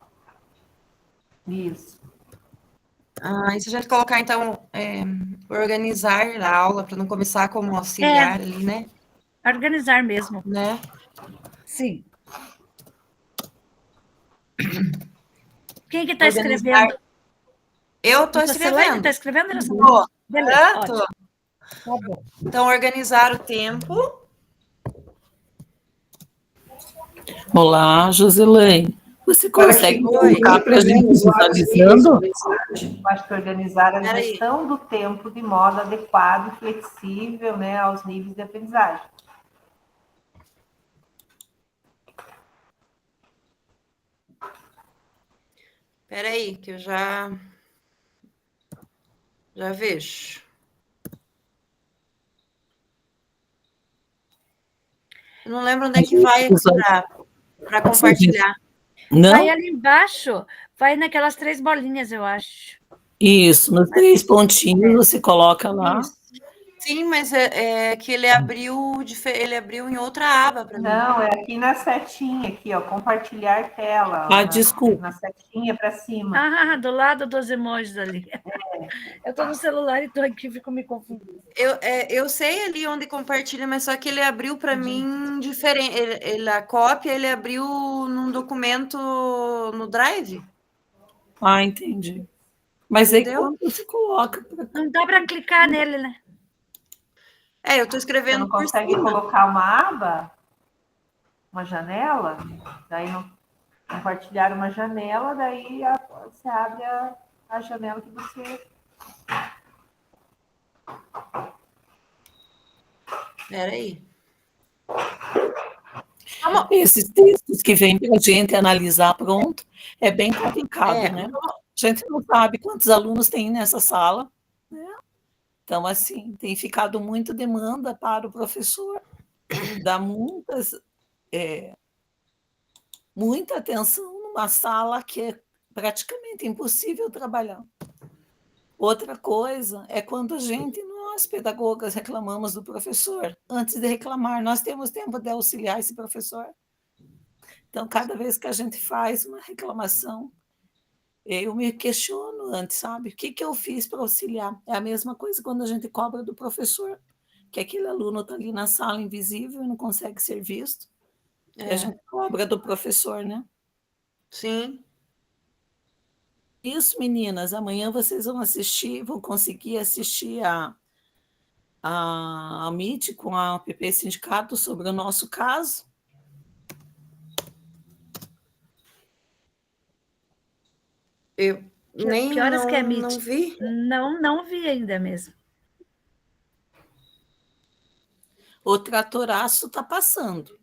Isso. E se a gente colocar, então, organizar a aula, para não começar como auxiliar ali, né? Organizar mesmo. Né? Sim. Quem que está escrevendo? Eu estou escrevendo. Está escrevendo? Beleza, ótimo. Tá bom. Então, organizar o tempo. Olá, Josilene. Você consegue colocar para a gente visualizando? Acho que organizar a gestão do tempo de modo adequado e flexível, né, aos níveis de aprendizagem. Espera aí, que eu já... Já vejo. Eu não lembro onde é que vai para compartilhar. Não? Vai ali embaixo, vai naquelas 3 bolinhas, eu acho. Isso, nos 3 pontinhos você coloca lá. Isso. Sim, mas é que ele abriu em outra aba para mim. Não, é aqui na setinha, aqui, ó, compartilhar tela. Ah, desculpa. Na setinha para cima. Ah, do lado dos emojis ali. Eu estou no celular e estou aqui, fico me confundindo. Eu sei ali onde compartilha, mas só que ele abriu para mim diferente. A cópia ele abriu num documento no Drive. Ah, entendi. Mas aí quando você coloca... Não dá para clicar nele, né? Eu estou escrevendo. Você não consegue colocar uma aba? Uma janela? Daí não compartilhar uma janela, daí você abre a janela que você... Espera aí. Esses textos que vêm para a gente analisar, pronto, é bem complicado, né? A gente não sabe quantos alunos tem nessa sala, né? Então, assim, tem ficado muita demanda para o professor, dá muita atenção numa sala que é praticamente impossível trabalhar. Outra coisa é quando nós, pedagogas, reclamamos do professor. Antes de reclamar, nós temos tempo de auxiliar esse professor. Então, cada vez que a gente faz uma reclamação, eu me questiono antes, sabe? O que eu fiz para auxiliar? É a mesma coisa quando a gente cobra do professor, que aquele aluno está ali na sala invisível e não consegue ser visto. E a gente cobra do professor, né? Sim. Isso, meninas, amanhã vocês vão conseguir assistir a Meet com a PP Sindicato sobre o nosso caso. Eu nem que horas que é Meet? Não vi. Não vi ainda mesmo. O tratoraço está passando.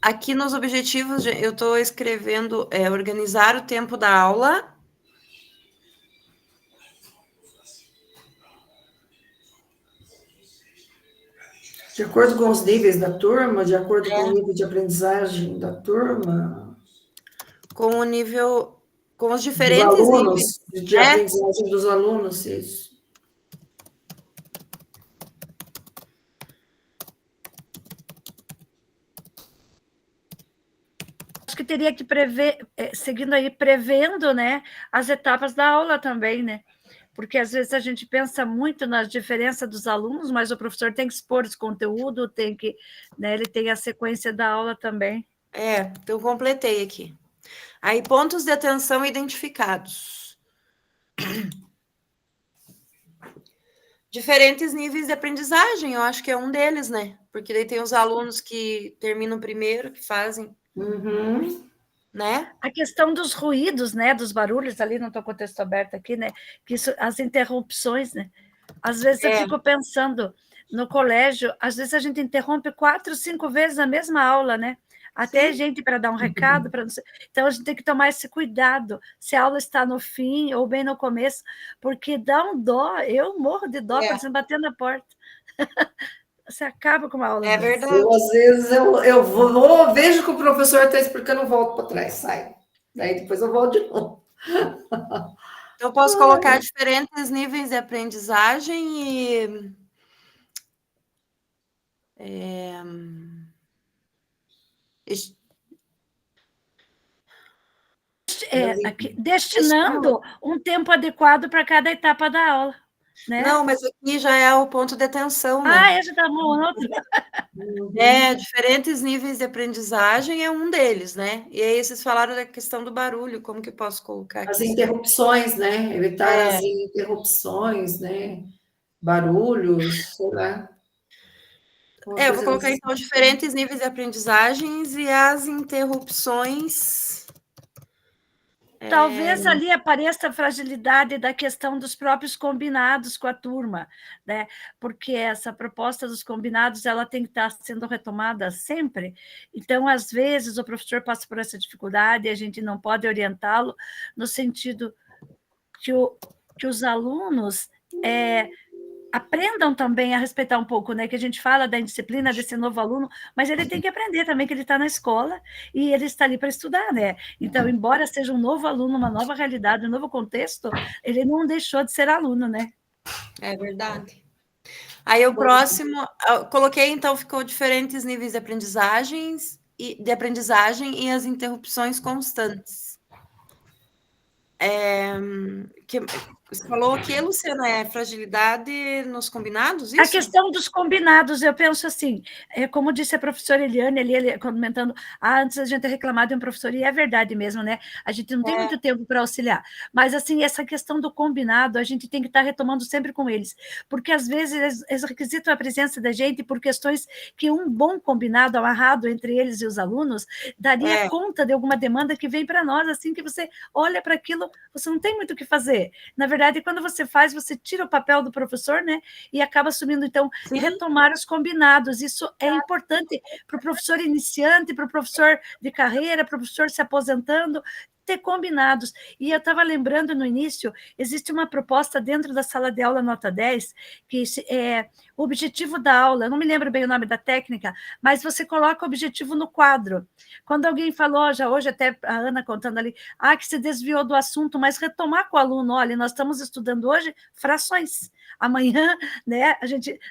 Aqui nos objetivos, eu estou escrevendo organizar o tempo da aula. De acordo com os níveis da turma, de acordo com o nível de aprendizagem da turma. Com o nível, com os diferentes dos alunos, níveis. De aprendizagem dos alunos, isso. Acho que teria que prever, seguindo aí, prevendo, né, as etapas da aula também, né? Porque às vezes a gente pensa muito na diferença dos alunos, mas o professor tem que expor esse conteúdo, tem que, né, ele tem a sequência da aula também. Eu completei aqui. Aí, pontos de atenção identificados. Diferentes níveis de aprendizagem, eu acho que é um deles, né? Porque daí tem os alunos que terminam primeiro, que fazem... Né? A questão dos ruídos, né, dos barulhos ali, não estou com o texto aberto aqui, né, que isso, as interrupções, né, às vezes eu fico pensando, no colégio, às vezes a gente interrompe 4, 5 vezes a mesma aula, né, até gente para dar um recado, então a gente tem que tomar esse cuidado, se a aula está no fim ou bem no começo, porque dá um dó, eu morro de dó, por exemplo, bater na porta. Você acaba com uma aula. É verdade. Às vezes eu vou, vejo que o professor está explicando, eu volto para trás, sai. Daí depois eu volto de novo. Eu posso colocar diferentes níveis de aprendizagem aqui, destinando um tempo adequado para cada etapa da aula. Né? Não, mas aqui já é o ponto de atenção, né? Esse tá bom, outro. Diferentes níveis de aprendizagem é um deles, né? E aí vocês falaram da questão do barulho, como que eu posso colocar aqui? As interrupções, né? Evitar as interrupções, né? Barulhos, sei lá. Eu vou colocar, então, diferentes níveis de aprendizagens e as interrupções Talvez ali apareça a fragilidade da questão dos próprios combinados com a turma, né? Porque essa proposta dos combinados ela tem que estar sendo retomada sempre. Então, às vezes, o professor passa por essa dificuldade e a gente não pode orientá-lo no sentido que os alunos aprendam também a respeitar um pouco, né? Que a gente fala da indisciplina desse novo aluno, mas ele tem que aprender também que ele está na escola e ele está ali para estudar, né? Então, embora seja um novo aluno, uma nova realidade, um novo contexto, ele não deixou de ser aluno, né? É verdade. Aí o próximo, eu coloquei, então, ficou diferentes níveis de aprendizagem e as interrupções constantes. Você falou que, Luciana, é fragilidade nos combinados, isso? A questão dos combinados, eu penso assim, como disse a professora Eliane, ali comentando, antes a gente ter reclamado de um professor, e é verdade mesmo, né? A gente não tem muito tempo para auxiliar, mas assim, essa questão do combinado, a gente tem que estar retomando sempre com eles, porque às vezes eles requisitam a presença da gente por questões que um bom combinado, amarrado entre eles e os alunos, daria conta de alguma demanda que vem para nós, assim, que você olha para aquilo, você não tem muito o que fazer. Na verdade, quando você faz, você tira o papel do professor, né? E acaba assumindo, então, retomar os combinados. Isso é importante para o professor iniciante, para o professor de carreira, para o professor se aposentando, ter combinados. E eu estava lembrando no início, existe uma proposta dentro da sala de aula nota 10, que é o objetivo da aula, eu não me lembro bem o nome da técnica, mas você coloca o objetivo no quadro. Quando alguém falou, já hoje até a Ana contando ali, que se desviou do assunto, mas retomar com o aluno, olha, nós estamos estudando hoje frações, amanhã, né,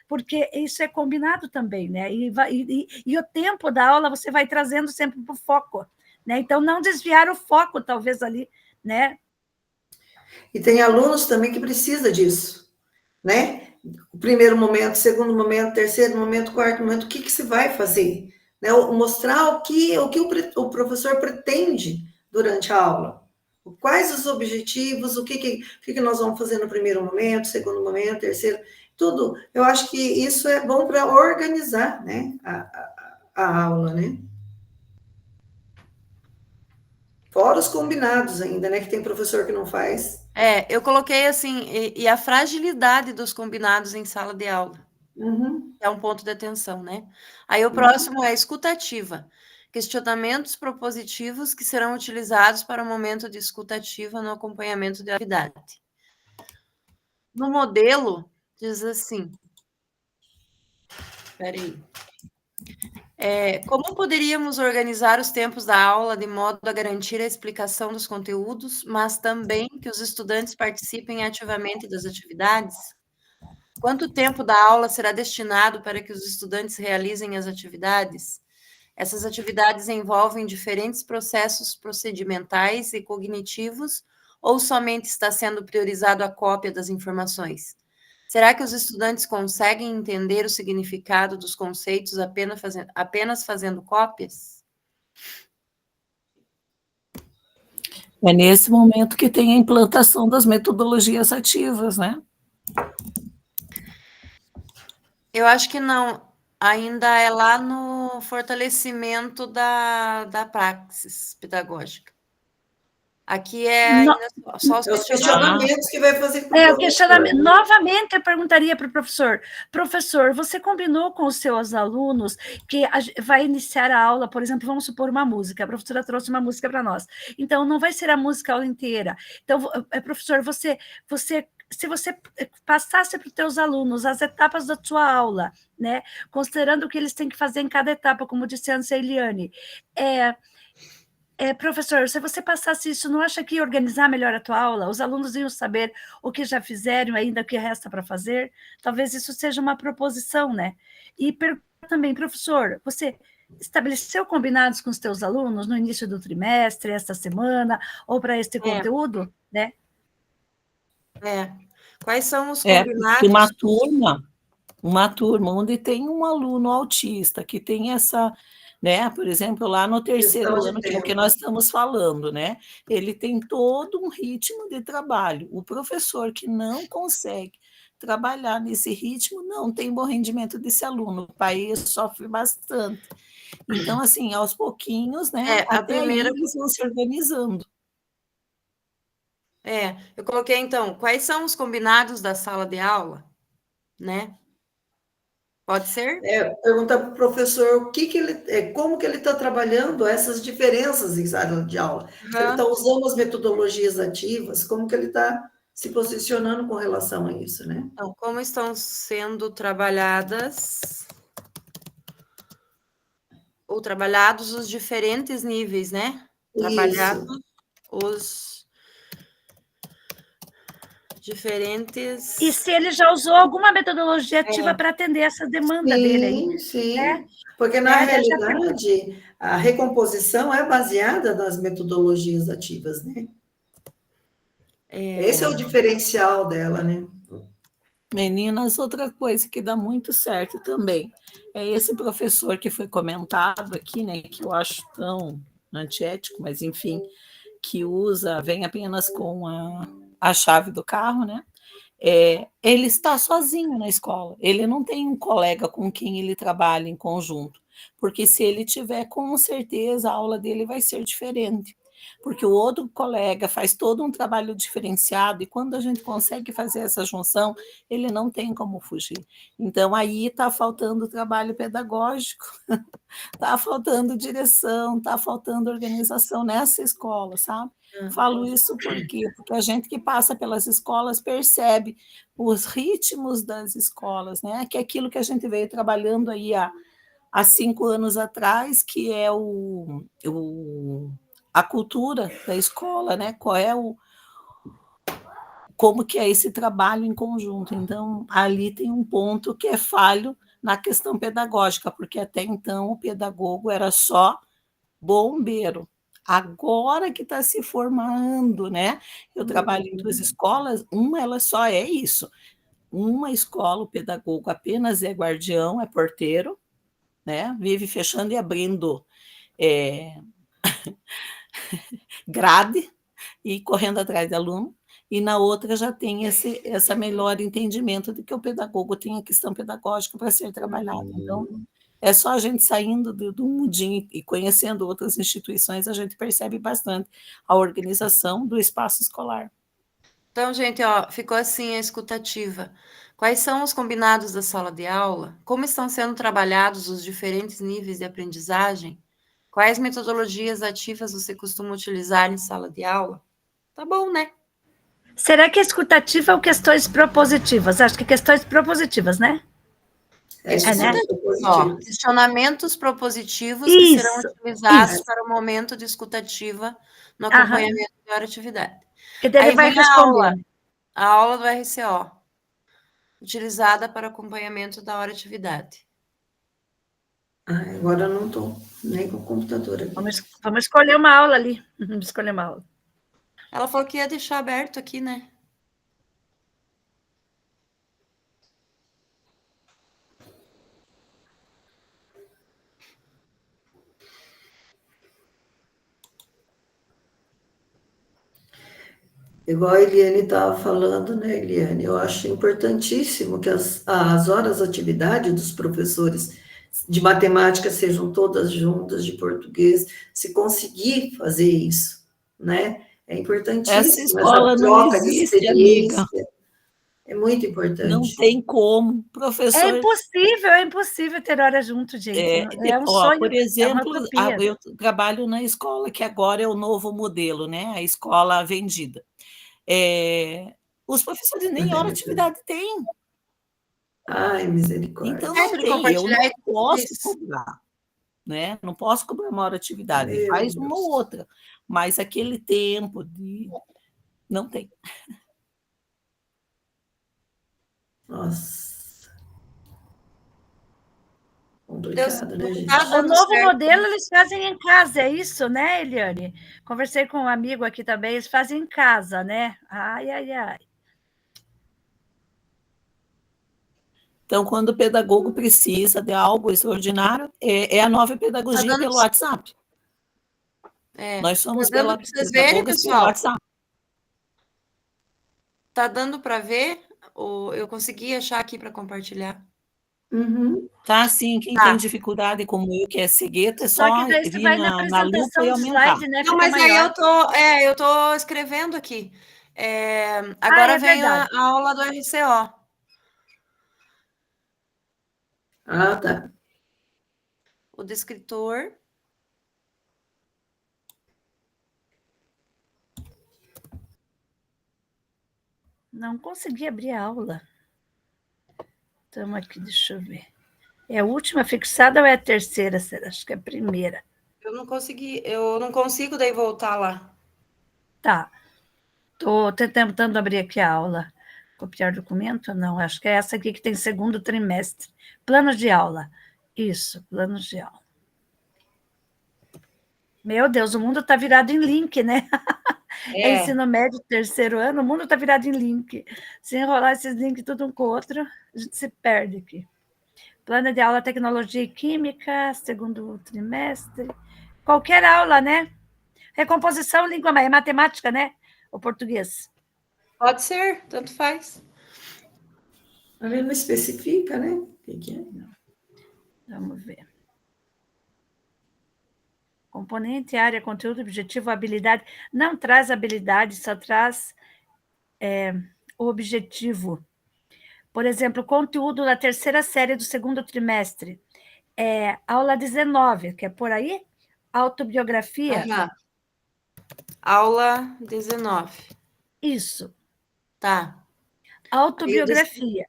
porque isso é combinado também, né, e o tempo da aula você vai trazendo sempre para o foco, né? Então, não desviar o foco, talvez, ali, né? E tem alunos também que precisa disso, né? O primeiro momento, segundo momento, terceiro momento, quarto momento, o que se vai fazer? Né? Mostrar o que o professor pretende durante a aula. Quais os objetivos, o que nós vamos fazer no primeiro momento, segundo momento, terceiro, tudo. Eu acho que isso é bom para organizar, né? A aula, né? Fora os combinados ainda, né? Que tem professor que não faz. Eu coloquei assim, e a fragilidade dos combinados em sala de aula. É um ponto de atenção, né? Aí o próximo é a escutativa. Questionamentos propositivos que serão utilizados para o momento de escutativa no acompanhamento da atividade. No modelo, diz assim... Espera aí. Como poderíamos organizar os tempos da aula de modo a garantir a explicação dos conteúdos, mas também que os estudantes participem ativamente das atividades? Quanto tempo da aula será destinado para que os estudantes realizem as atividades? Essas atividades envolvem diferentes processos procedimentais e cognitivos ou somente está sendo priorizado a cópia das informações? Será que os estudantes conseguem entender o significado dos conceitos apenas fazendo cópias? É nesse momento que tem a implantação das metodologias ativas, né? Eu acho que não. Ainda é lá no fortalecimento da praxis pedagógica. Aqui ainda só os questionamentos que vai fazer com o questionamento. Novamente, eu perguntaria para o professor, você combinou com os seus alunos que vai iniciar a aula, por exemplo, vamos supor uma música, a professora trouxe uma música para nós, então não vai ser a música a aula inteira. Então, professor, se você passasse para os teus alunos as etapas da sua aula, né, considerando o que eles têm que fazer em cada etapa, como disse a Eliane, professor, se você passasse isso, não acha que ia organizar melhor a tua aula? Os alunos iam saber o que já fizeram, ainda o que resta para fazer? Talvez isso seja uma proposição, né? E pergunta também, professor, você estabeleceu combinados com os teus alunos no início do trimestre, esta semana, ou para este conteúdo, né? Quais são os combinados? Uma turma onde tem um aluno autista que tem essa... Né? Por exemplo, lá no terceiro ano, que é o que nós estamos falando, né? Ele tem todo um ritmo de trabalho. O professor que não consegue trabalhar nesse ritmo não tem bom rendimento desse aluno. O país sofre bastante. Então, assim, aos pouquinhos, né? Até eles vão se organizando. Eu coloquei, então, quais são os combinados da sala de aula, né? Pode ser? Perguntar para o professor como que ele está trabalhando essas diferenças em sala de aula. Se ele está usando as metodologias ativas, como que ele está se posicionando com relação a isso, né? Então, como estão sendo trabalhadas ou trabalhados os diferentes níveis, né? Trabalhados os diferentes... E se ele já usou alguma metodologia ativa para atender essa demanda dele aí. Sim, né? porque na realidade a recomposição é baseada nas metodologias ativas, né? Esse é o diferencial dela, né? Meninas, outra coisa que dá muito certo também é esse professor que foi comentado aqui, né, que eu acho tão antiético, mas enfim, que vem apenas com a chave do carro, né? Ele está sozinho na escola, ele não tem um colega com quem ele trabalha em conjunto, porque se ele tiver, com certeza a aula dele vai ser diferente, porque o outro colega faz todo um trabalho diferenciado e quando a gente consegue fazer essa junção, ele não tem como fugir. Então, aí está faltando trabalho pedagógico, está faltando direção, está faltando organização nessa escola, sabe? Falo isso porque a gente que passa pelas escolas percebe os ritmos das escolas, né? Que é aquilo que a gente veio trabalhando aí há 5 anos atrás, que é a cultura da escola, né? Como que é esse trabalho em conjunto. Então, ali tem um ponto que é falho na questão pedagógica, porque até então o pedagogo era só bombeiro. Agora que está se formando, né? Eu trabalho em 2 escolas, ela só é isso. Uma escola, o pedagogo apenas é guardião, é porteiro, né? Vive fechando e abrindo grade e correndo atrás de aluno, e na outra já tem esse melhor entendimento de que o pedagogo tem a questão pedagógica para ser trabalhada. Então, é só a gente saindo do mundinho e conhecendo outras instituições, a gente percebe bastante a organização do espaço escolar. Então, gente, ficou assim a escutativa. Quais são os combinados da sala de aula? Como estão sendo trabalhados os diferentes níveis de aprendizagem? Quais metodologias ativas você costuma utilizar em sala de aula? Tá bom, né? Será que a escutativa ou questões propositivas? Acho que questões propositivas, né? Questionamentos propositivos que serão utilizados para o momento de escutativa no acompanhamento da hora-atividade. E daí ele vai responder. A aula do RCO, utilizada para acompanhamento da hora-atividade. Agora eu não estou nem com o computador aqui. Vamos escolher uma aula ali. Vamos escolher uma aula. Ela falou que ia deixar aberto aqui, né? Igual a Eliane estava falando, né, Eliane? Eu acho importantíssimo que as horas de atividade dos professores de matemática sejam todas juntas, de português, se conseguir fazer isso, né? É importantíssimo. Essa escola não existe, amiga. É muito importante. Não tem como, professor. É impossível ter hora junto, gente. É um sonho. Por exemplo, eu trabalho na escola que agora é o novo modelo, né? A escola vendida. Os professores nem hora de atividade têm. Ai, misericórdia. Então, eu não posso cobrar, né? Não posso cobrar uma hora de atividade, faz uma ou outra, mas aquele tempo não tem. Nossa. Complicado, né, gente? O novo modelo eles fazem em casa, é isso, né, Eliane? Conversei com um amigo aqui também, eles fazem em casa, né? Ai. Então, quando o pedagogo precisa de algo extraordinário, é a nova pedagogia pelo WhatsApp. Nós somos pedagogas pelo WhatsApp. Tá dando para ver? Eu consegui achar aqui para compartilhar. Tá, sim. Quem tem dificuldade como eu, que é cegueta, é só que vir na lupa e aumentar. Slide, né? Não, mas aí eu tô escrevendo aqui. Agora é vem verdade. a aula do RCO. Ah, tá. O descritor. Não consegui abrir a aula. Estamos aqui, deixa eu ver. É a última fixada ou é a terceira? Acho que é a primeira. Eu não consigo daí voltar lá. Tá. Estou tentando abrir aqui a aula. Copiar documento? Não, acho que é essa aqui que tem segundo trimestre. Plano de aula. Isso, plano de aula. Meu Deus, o mundo está virado em link, né? É ensino médio, terceiro ano, o mundo está virado em link. Se enrolar esses links tudo um com o outro, a gente se perde aqui. Plano de aula, tecnologia e química, segundo trimestre. Qualquer aula, né? Recomposição, língua, é matemática, né? O português. Pode ser, tanto faz. Ali não especifica, né? O que é? Vamos ver. Componente, área, conteúdo, objetivo, habilidade. Não traz habilidade, só traz o objetivo. Por exemplo, conteúdo da terceira série do segundo trimestre. Aula 19, que é por aí? Autobiografia. Aula 19. Isso. Tá. Autobiografia.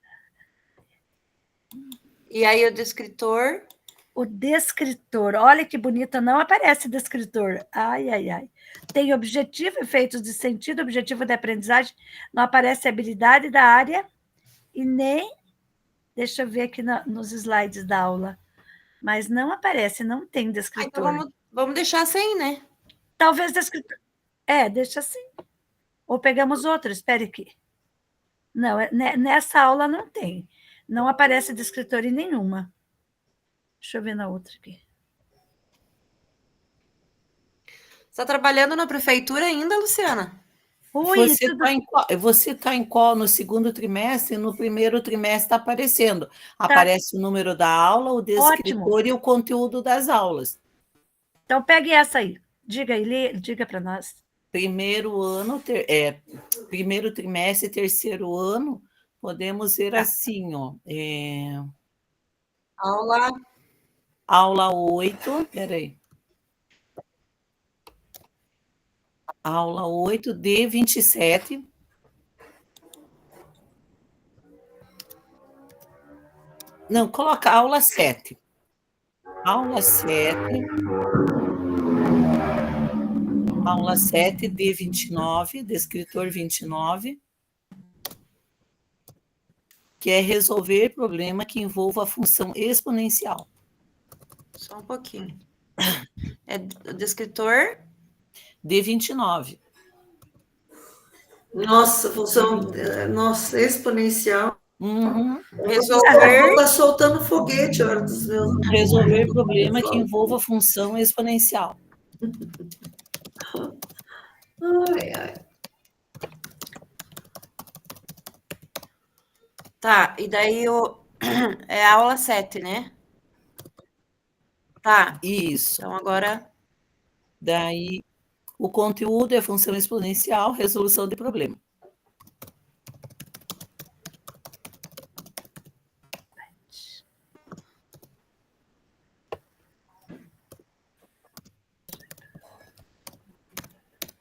E aí o descritor? O descritor. Olha que bonita, não aparece descritor. Ai, ai, ai. Tem objetivo, efeitos de sentido, objetivo de aprendizagem, não aparece habilidade da área e nem... Deixa eu ver aqui nos slides da aula. Mas não aparece, não tem descritor. Então vamos deixar sem, né? Talvez descritor. Deixa assim. Ou pegamos outro, espere aqui. Não, nessa aula não tem. Não aparece descritor em nenhuma. Deixa eu ver na outra aqui. Você está trabalhando na prefeitura ainda, Luciana? Você está em qual? No segundo trimestre? No primeiro trimestre está aparecendo. Aparece o número da aula, o descritor e o conteúdo das aulas. Então, pegue essa aí. Diga aí, diga para nós. Primeiro trimestre, terceiro ano, podemos ver assim, ó. Aula 8, peraí. Aula 8, D27. Não, coloca aula 7. Aula 7. Aula 7, D29, descritor 29. Que é resolver problema que envolva a função exponencial. Só um pouquinho. É descritor? D29. Nossa, função exponencial. Resolver. Está soltando foguete a hora dos meus. Resolver problema que envolva a função exponencial. Ai, ai. Tá, e daí é a aula 7, né? Tá. Isso. Então, agora... Daí, o conteúdo é função exponencial, resolução de problema.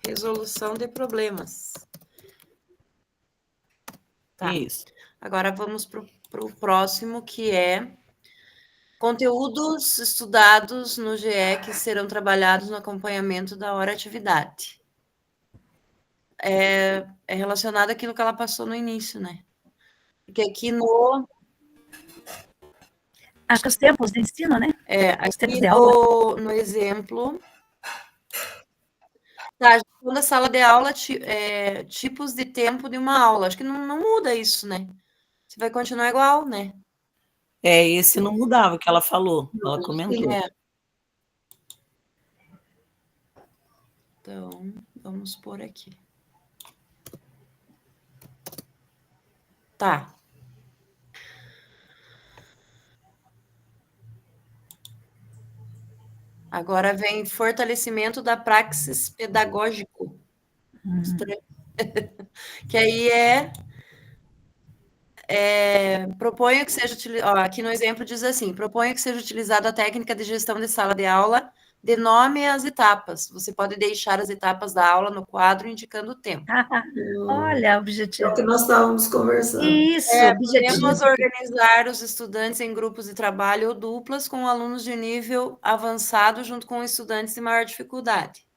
Resolução de problemas. Tá. Isso. Agora vamos para o próximo, que é conteúdos estudados no GE que serão trabalhados no acompanhamento da hora atividade. É relacionado àquilo que ela passou no início, né? Porque aqui acho que os tempos de ensino, né? Aqui no exemplo... Tá, na sala de aula, tipos de tempo de uma aula. Acho que não muda isso, né? Você vai continuar igual, né? Esse não mudava, o que ela falou, ela comentou. Então, vamos pôr aqui. Tá. Agora vem fortalecimento da praxis pedagógico. Que aí proponho que seja utilizado, aqui no exemplo diz assim, proponho que seja utilizada a técnica de gestão de sala de aula, de nome as etapas. Você pode deixar as etapas da aula no quadro indicando o tempo. Olha, objetivo. É o que nós estávamos conversando. Isso, objetivo. Podemos organizar os estudantes em grupos de trabalho ou duplas com alunos de nível avançado junto com estudantes de maior dificuldade.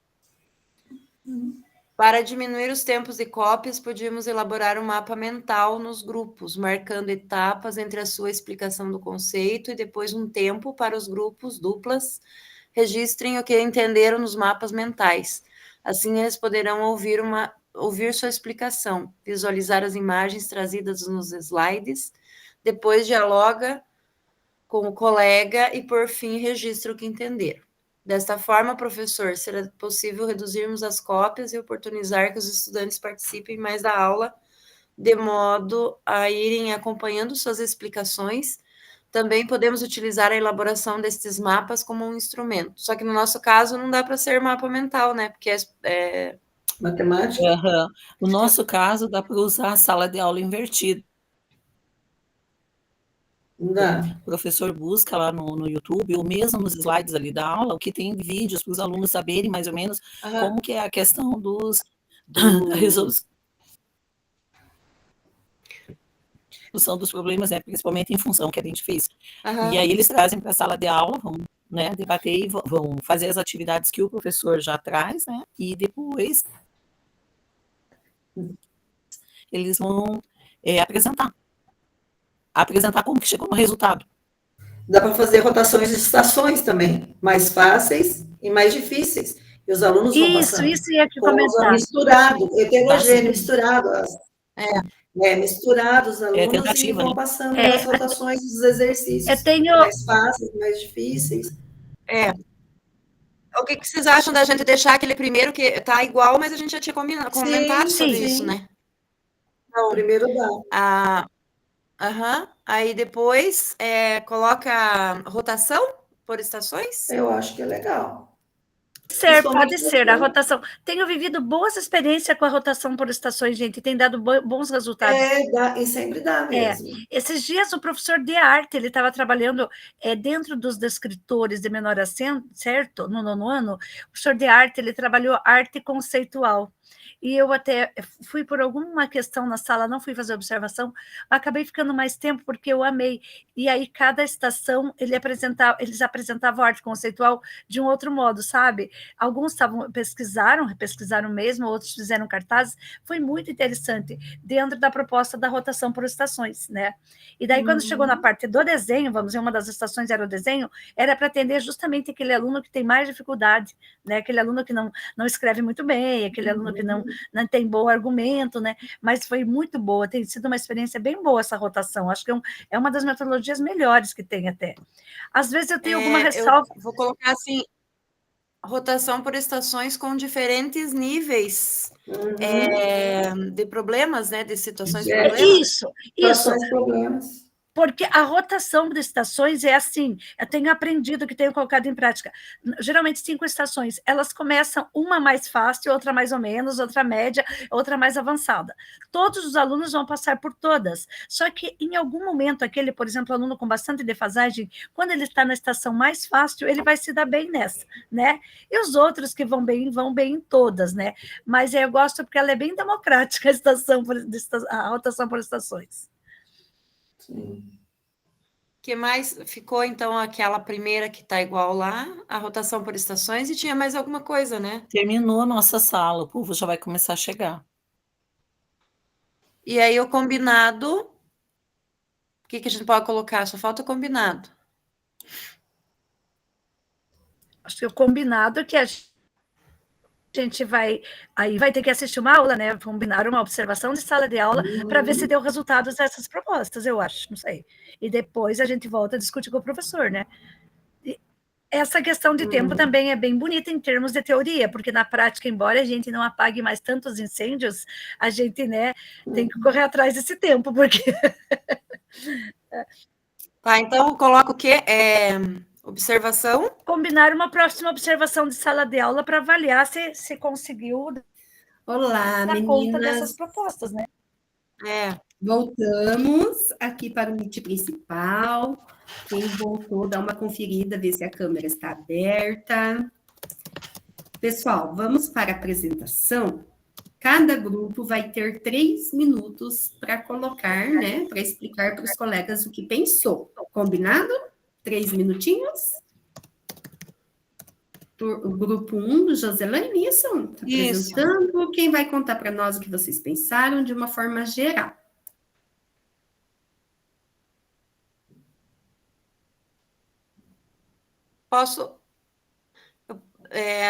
Para diminuir os tempos de cópias, podíamos elaborar um mapa mental nos grupos, marcando etapas entre a sua explicação do conceito e depois um tempo para os grupos duplas registrem o que entenderam nos mapas mentais. Assim, eles poderão ouvir sua explicação, visualizar as imagens trazidas nos slides, depois dialoga com o colega e, por fim, registra o que entenderam. Desta forma, professor, será possível reduzirmos as cópias e oportunizar que os estudantes participem mais da aula, de modo a irem acompanhando suas explicações. Também podemos utilizar a elaboração destes mapas como um instrumento. Só que no nosso caso não dá para ser mapa mental, né? Porque é matemática. Uhum. No nosso caso, dá para usar a sala de aula invertida. Dá. O professor busca lá no YouTube, ou mesmo nos slides ali da aula, o que tem vídeos para os alunos saberem mais ou menos como que é a questão da resolução dos problemas, né, principalmente em função que a gente fez. E aí eles trazem para a sala de aula, vão, né, debater e vão fazer as atividades que o professor já traz, né, e depois eles vão apresentar como que chegou no resultado. Dá para fazer rotações de estações também, mais fáceis e mais difíceis. E os alunos vão passando. Isso ia te comentar. Misturado, heterogêneo, misturado. Misturado os alunos tentativa, e vão passando as rotações dos exercícios. Mais fáceis, mais difíceis. O que vocês acham da gente deixar aquele primeiro que está igual, mas a gente já tinha comentado sobre isso, né? Então, primeiro dá. Aí depois coloca rotação por estações? Eu acho que é legal. Pode ser, a rotação. Tenho vivido boas experiências com a rotação por estações, gente, tem dado bons resultados. E sempre dá mesmo. Esses dias o professor de arte, ele estava trabalhando dentro dos descritores de menor certo, no 9º ano, o professor de arte, ele trabalhou arte conceitual. E eu até fui por alguma questão na sala, não fui fazer observação, acabei ficando mais tempo porque eu amei. E aí, cada estação, eles apresentavam arte conceitual de um outro modo, sabe? Alguns pesquisaram mesmo, outros fizeram cartazes. Foi muito interessante, dentro da proposta da rotação por estações, né? E daí, quando chegou na parte do desenho, vamos dizer, uma das estações era o desenho, era para atender justamente aquele aluno que tem mais dificuldade, né? Aquele aluno que não escreve muito bem, aquele aluno que não tem bom argumento, né? Mas foi muito boa, tem sido uma experiência bem boa essa rotação. Acho que é uma das metodologias melhores que tem até. Às vezes eu tenho alguma ressalva. Eu vou colocar assim, rotação por estações com diferentes níveis de problemas, né? De situações de problemas. Isso. Problemas. Porque a rotação de estações é assim, eu tenho aprendido que tenho colocado em prática. Geralmente 5 estações, elas começam uma mais fácil, outra mais ou menos, outra média, outra mais avançada. Todos os alunos vão passar por todas, só que em algum momento, aquele, por exemplo, aluno com bastante defasagem, quando ele está na estação mais fácil, ele vai se dar bem nessa, né? E os outros que vão bem em todas, né? Mas eu gosto porque ela é bem democrática, a rotação por estações. Sim. Que mais ficou, então, aquela primeira que está igual lá, a rotação por estações, e tinha mais alguma coisa, né? Terminou a nossa sala, o povo já vai começar a chegar. E aí o combinado, o que a gente pode colocar? Só falta o combinado. Acho que o combinado é que a gente vai ter que assistir uma aula, né? Combinar uma observação de sala de aula para ver se deu resultados dessas propostas, eu acho, não sei. E depois a gente volta a discutir com o professor, né? E essa questão de tempo também é bem bonita em termos de teoria, porque na prática, embora a gente não apague mais tantos incêndios, a gente, né, tem que correr atrás desse tempo, porque... Tá, então coloca o quê? Observação? Combinar uma próxima observação de sala de aula para avaliar se conseguiu Olá, dar conta dessas meninas. propostas, né? Voltamos aqui para o Meet principal. Quem voltou, dá uma conferida, ver se a câmera está aberta. Pessoal, vamos para a apresentação. Cada grupo vai ter 3 minutos para colocar, né? Para explicar para os colegas o que pensou. Combinado? 3 minutinhos? O grupo 1 do Joselaine, isso? Tá apresentando. Quem vai contar para nós o que vocês pensaram de uma forma geral? Posso?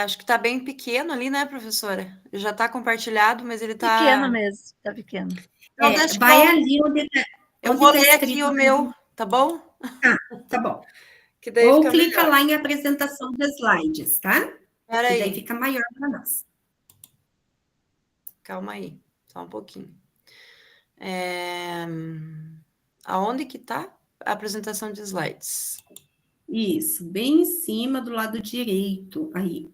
Acho que está bem pequeno ali, né, professora? Já está compartilhado, mas ele está... Pequeno mesmo, está pequeno. Então, vai ali onde tá, eu vou ler aqui o meu, tá bom? Tá bom. Que daí ou fica clica melhor. lá em apresentação de slides, tá? Espera aí. E daí fica maior para nós. Calma aí, só um pouquinho. Aonde que está a apresentação de slides? Isso, bem em cima do lado direito, aí.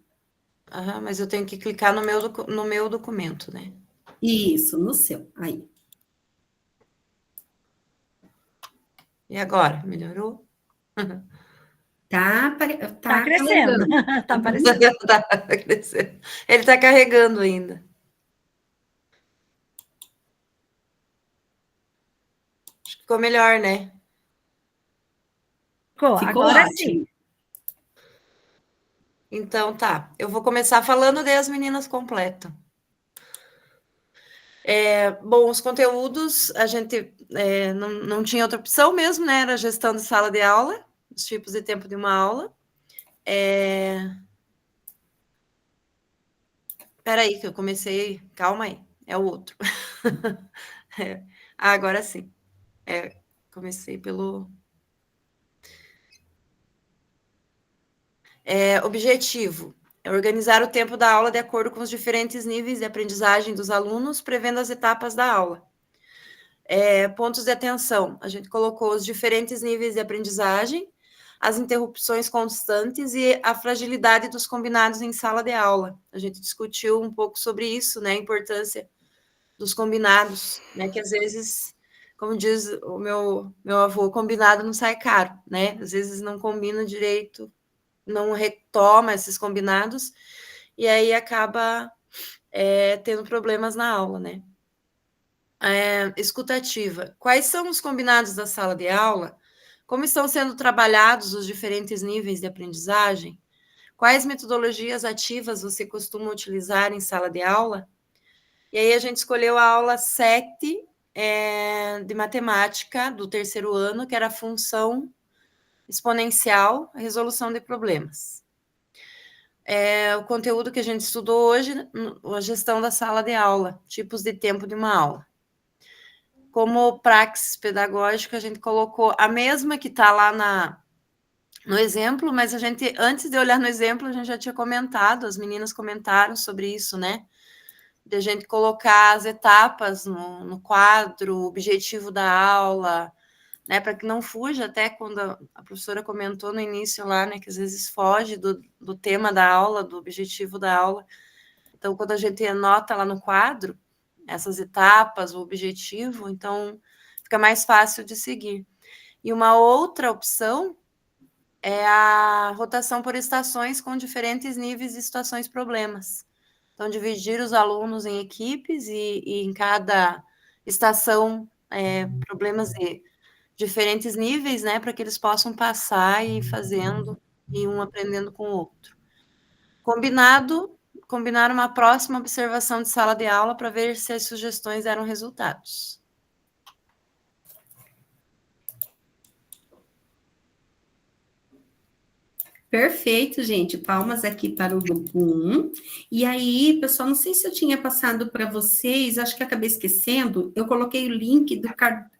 Mas eu tenho que clicar no meu documento, né? Isso, no seu, aí. E agora, melhorou? Tá crescendo, tá aparecendo. Tá crescendo. Ele tá carregando ainda. Acho que ficou melhor, né? Ficou agora ótimo. Sim. Então, tá. Eu vou começar falando e as meninas completam. Bom, os conteúdos, a gente não tinha outra opção mesmo, né? Era a gestão de sala de aula, os tipos de tempo de uma aula. Espera aí, que eu comecei... Calma aí, é o outro. Agora sim. Comecei pelo... Objetivo. Organizar o tempo da aula de acordo com os diferentes níveis de aprendizagem dos alunos, prevendo as etapas da aula. Pontos de atenção. A gente colocou os diferentes níveis de aprendizagem, as interrupções constantes e a fragilidade dos combinados em sala de aula. A gente discutiu um pouco sobre isso, né? A importância dos combinados, né? Que às vezes, como diz o meu avô, combinado não sai caro, né? Às vezes não combina direito, não retoma esses combinados, e aí acaba tendo problemas na aula, né? Escutativa. Quais são os combinados da sala de aula? Como estão sendo trabalhados os diferentes níveis de aprendizagem? Quais metodologias ativas você costuma utilizar em sala de aula? E aí a gente escolheu a aula 7 de matemática do terceiro ano, que era a função exponencial, a resolução de problemas. O conteúdo que a gente estudou hoje, a gestão da sala de aula, tipos de tempo de uma aula. Como praxis pedagógica, a gente colocou a mesma que está lá no exemplo, mas a gente, antes de olhar no exemplo, a gente já tinha comentado, as meninas comentaram sobre isso, né? De a gente colocar as etapas no quadro, o objetivo da aula, né? Para que não fuja, até quando a professora comentou no início lá, né? Que às vezes foge do tema da aula, do objetivo da aula. Então, quando a gente anota lá no quadro, essas etapas, o objetivo, então fica mais fácil de seguir. E uma outra opção é a rotação por estações com diferentes níveis de situações problemas. Então, dividir os alunos em equipes e em cada estação problemas de diferentes níveis, né, para que eles possam passar e ir fazendo e um aprendendo com o outro. Combinar uma próxima observação de sala de aula para ver se as sugestões deram resultados. Perfeito, gente. Palmas aqui para o grupo 1. E aí, pessoal, não sei se eu tinha passado para vocês, acho que acabei esquecendo, eu coloquei o link do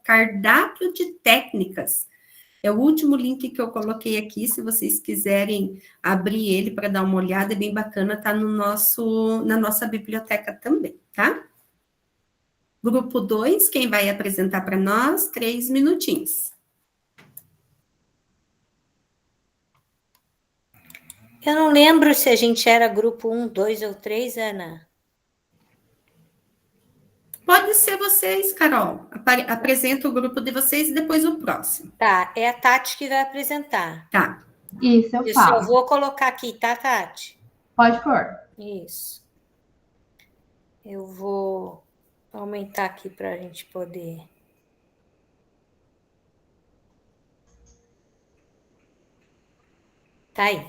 cardápio de técnicas. É o último link que eu coloquei aqui, se vocês quiserem abrir ele para dar uma olhada, é bem bacana, tá na nossa biblioteca também, tá? Grupo 2, quem vai apresentar para nós? 3 minutinhos. Eu não lembro se a gente era grupo 1, 2 ou 3, Ana. Pode ser vocês, Carol. Apresenta o grupo de vocês e depois o próximo. Tá, é a Tati que vai apresentar. Tá. Isso, eu Eu falo. só vou colocar aqui, tá, Tati? Pode pôr. Isso. Eu vou aumentar aqui para a gente poder... Tá aí.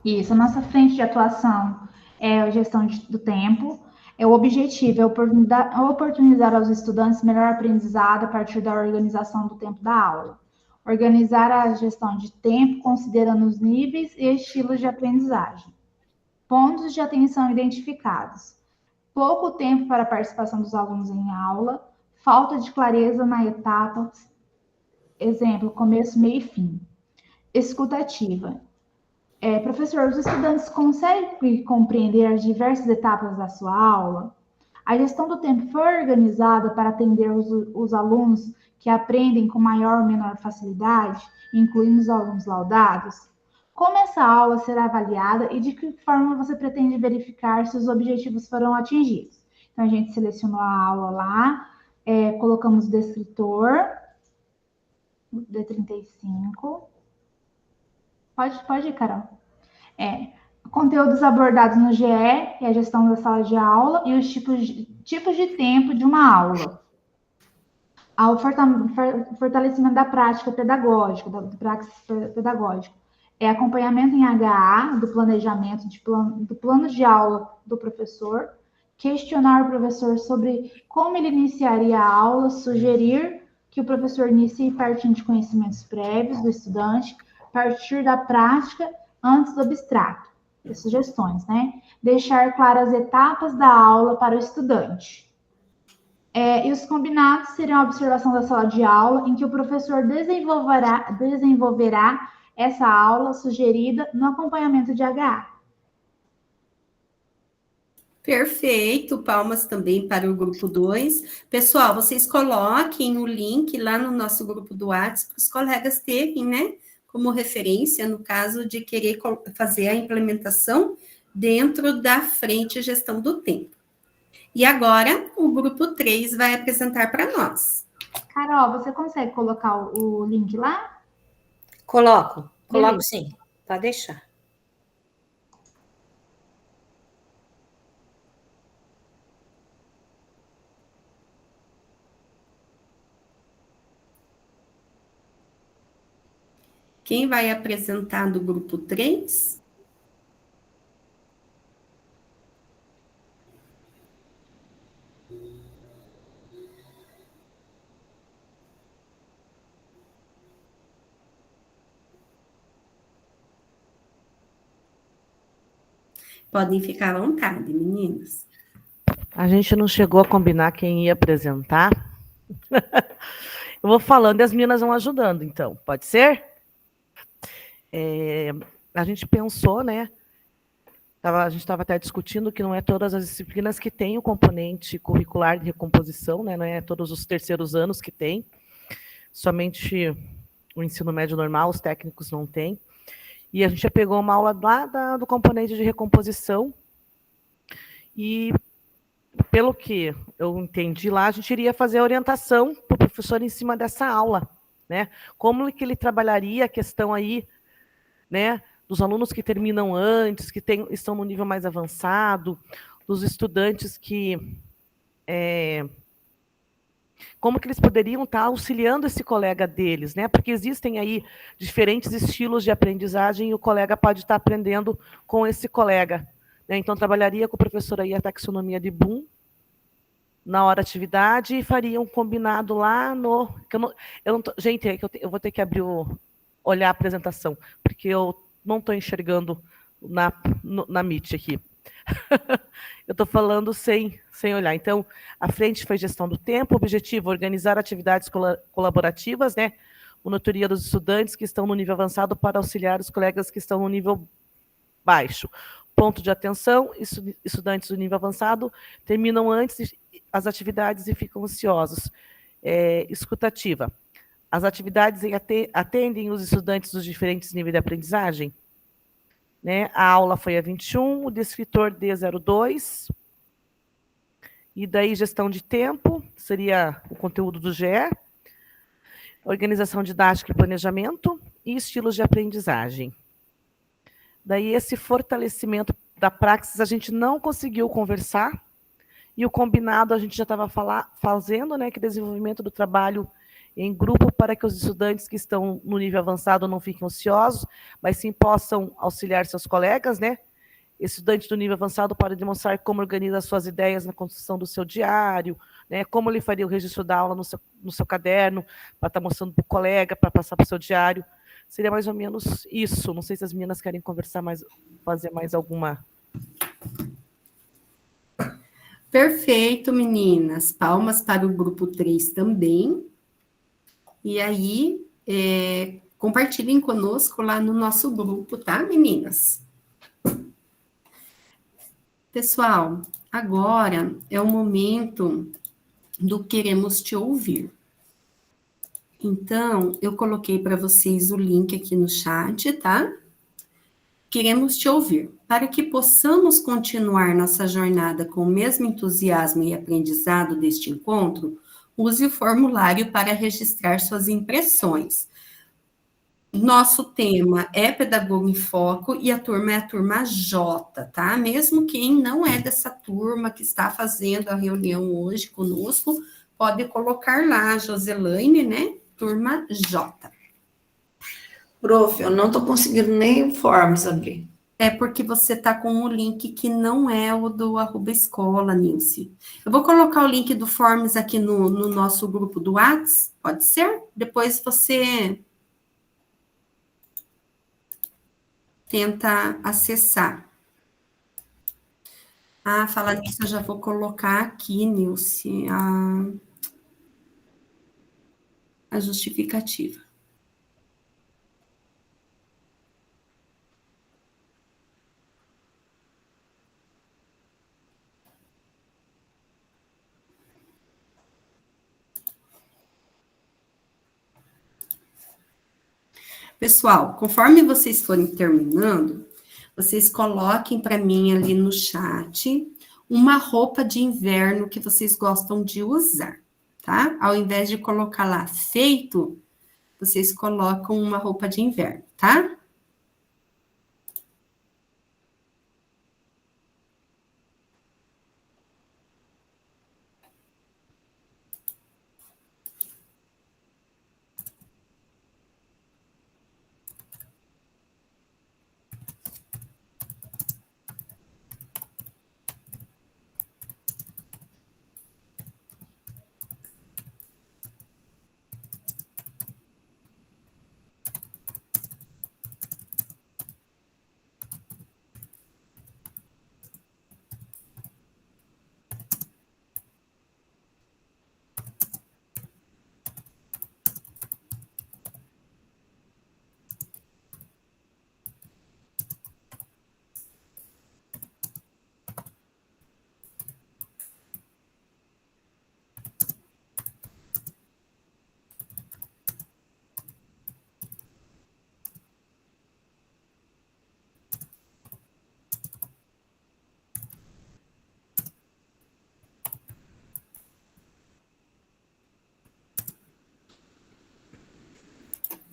Isso, a nossa frente de atuação é a gestão do tempo. O objetivo é oportunizar aos estudantes melhor aprendizado a partir da organização do tempo da aula. Organizar a gestão de tempo considerando os níveis e estilos de aprendizagem. Pontos de atenção identificados. Pouco tempo para a participação dos alunos em aula. Falta de clareza na etapa. Exemplo, começo, meio e fim. Escuta ativa. Professor, os estudantes conseguem compreender as diversas etapas da sua aula? A gestão do tempo foi organizada para atender os alunos que aprendem com maior ou menor facilidade, incluindo os alunos laudados? Como essa aula será avaliada e de que forma você pretende verificar se os objetivos foram atingidos? Então, a gente selecionou a aula lá, colocamos o descritor, D35. Pode ir, Carol. Conteúdos abordados no GE, que é a gestão da sala de aula, e os tipos de tempo de uma aula. Ao fortalecimento da prática pedagógica, da praxis pedagógica. Acompanhamento em HA, do planejamento, do plano de aula do professor. Questionar o professor sobre como ele iniciaria a aula, sugerir que o professor inicie partindo de conhecimentos prévios do estudante, partir da prática antes do abstrato, sugestões, né? Deixar claras as etapas da aula para o estudante. E os combinados seriam a observação da sala de aula, em que o professor desenvolverá essa aula sugerida no acompanhamento de HA. Perfeito, palmas também para o grupo 2. Pessoal, vocês coloquem o link lá no nosso grupo do WhatsApp para os colegas terem, né? Como referência, no caso de querer fazer a implementação dentro da frente gestão do tempo. E agora, o grupo 3 vai apresentar para nós. Carol, você consegue colocar o link lá? Coloco sim, pode deixar. Quem vai apresentar do grupo 3? Podem ficar à vontade, meninos. A gente não chegou a combinar quem ia apresentar. Eu vou falando e as meninas vão ajudando, então. Pode ser? A gente pensou, né? A gente estava até discutindo que não é todas as disciplinas que têm o componente curricular de recomposição, né? Não é todos os terceiros anos que tem. Somente o ensino médio normal, os técnicos não têm. E a gente já pegou uma aula lá do componente de recomposição. E, pelo que eu entendi lá, a gente iria fazer a orientação para o professor em cima dessa aula, né? Como que ele trabalharia a questão aí, né, dos alunos que terminam antes, que estão no nível mais avançado, dos estudantes que... como que eles poderiam estar auxiliando esse colega deles, né? Porque existem aí diferentes estilos de aprendizagem e o colega pode estar aprendendo com esse colega, né? Então, trabalharia com o professor aí a taxonomia de Bloom na hora atividade e faria um combinado lá no... Gente, eu vou ter que olhar a apresentação, porque eu não estou enxergando na Meet aqui. Eu estou falando sem olhar. Então, a frente foi gestão do tempo, objetivo, organizar atividades colaborativas, né? Monitoria dos estudantes que estão no nível avançado para auxiliar os colegas que estão no nível baixo. Ponto de atenção, estudantes do nível avançado terminam antes as atividades e ficam ansiosos. Escutativa. As atividades atendem os estudantes dos diferentes níveis de aprendizagem? Né? A aula foi a 21, o descritor D02. E daí, gestão de tempo, seria o conteúdo do GE, organização didática e planejamento, e estilos de aprendizagem. Daí, esse fortalecimento da praxis, a gente não conseguiu conversar, e o combinado a gente já estava fazendo, né, que desenvolvimento do trabalho em grupo para que os estudantes que estão no nível avançado não fiquem ociosos, mas sim possam auxiliar seus colegas, né? Estudante do nível avançado pode demonstrar como organiza suas ideias na construção do seu diário, né? Como ele faria o registro da aula no seu caderno, para estar mostrando para o colega, para passar para o seu diário. Seria mais ou menos isso. Não sei se as meninas querem conversar mais, fazer mais alguma. Perfeito, meninas. Palmas para o grupo 3 também. E aí, compartilhem conosco lá no nosso grupo, tá, meninas? Pessoal, agora é o momento do Queremos Te Ouvir. Então, eu coloquei para vocês o link aqui no chat, tá? Queremos te ouvir. Para que possamos continuar nossa jornada com o mesmo entusiasmo e aprendizado deste encontro, use o formulário para registrar suas impressões. Nosso tema é Pedagogo em Foco e a turma é a turma J, tá? Mesmo quem não é dessa turma que está fazendo a reunião hoje conosco, pode colocar lá a Joselaine, né? Turma J. Prof, eu não estou conseguindo nem o Forms abrir. É porque você está com o link que não é o do @escola, Nilce. Eu vou colocar o link do Forms aqui no nosso grupo do WhatsApp, pode ser? Depois você tenta acessar. Ah, falar nisso, eu já vou colocar aqui, Nilce, a justificativa. Pessoal, conforme vocês forem terminando, vocês coloquem para mim ali no chat uma roupa de inverno que vocês gostam de usar, tá? Ao invés de colocar lá feito, vocês colocam uma roupa de inverno, tá?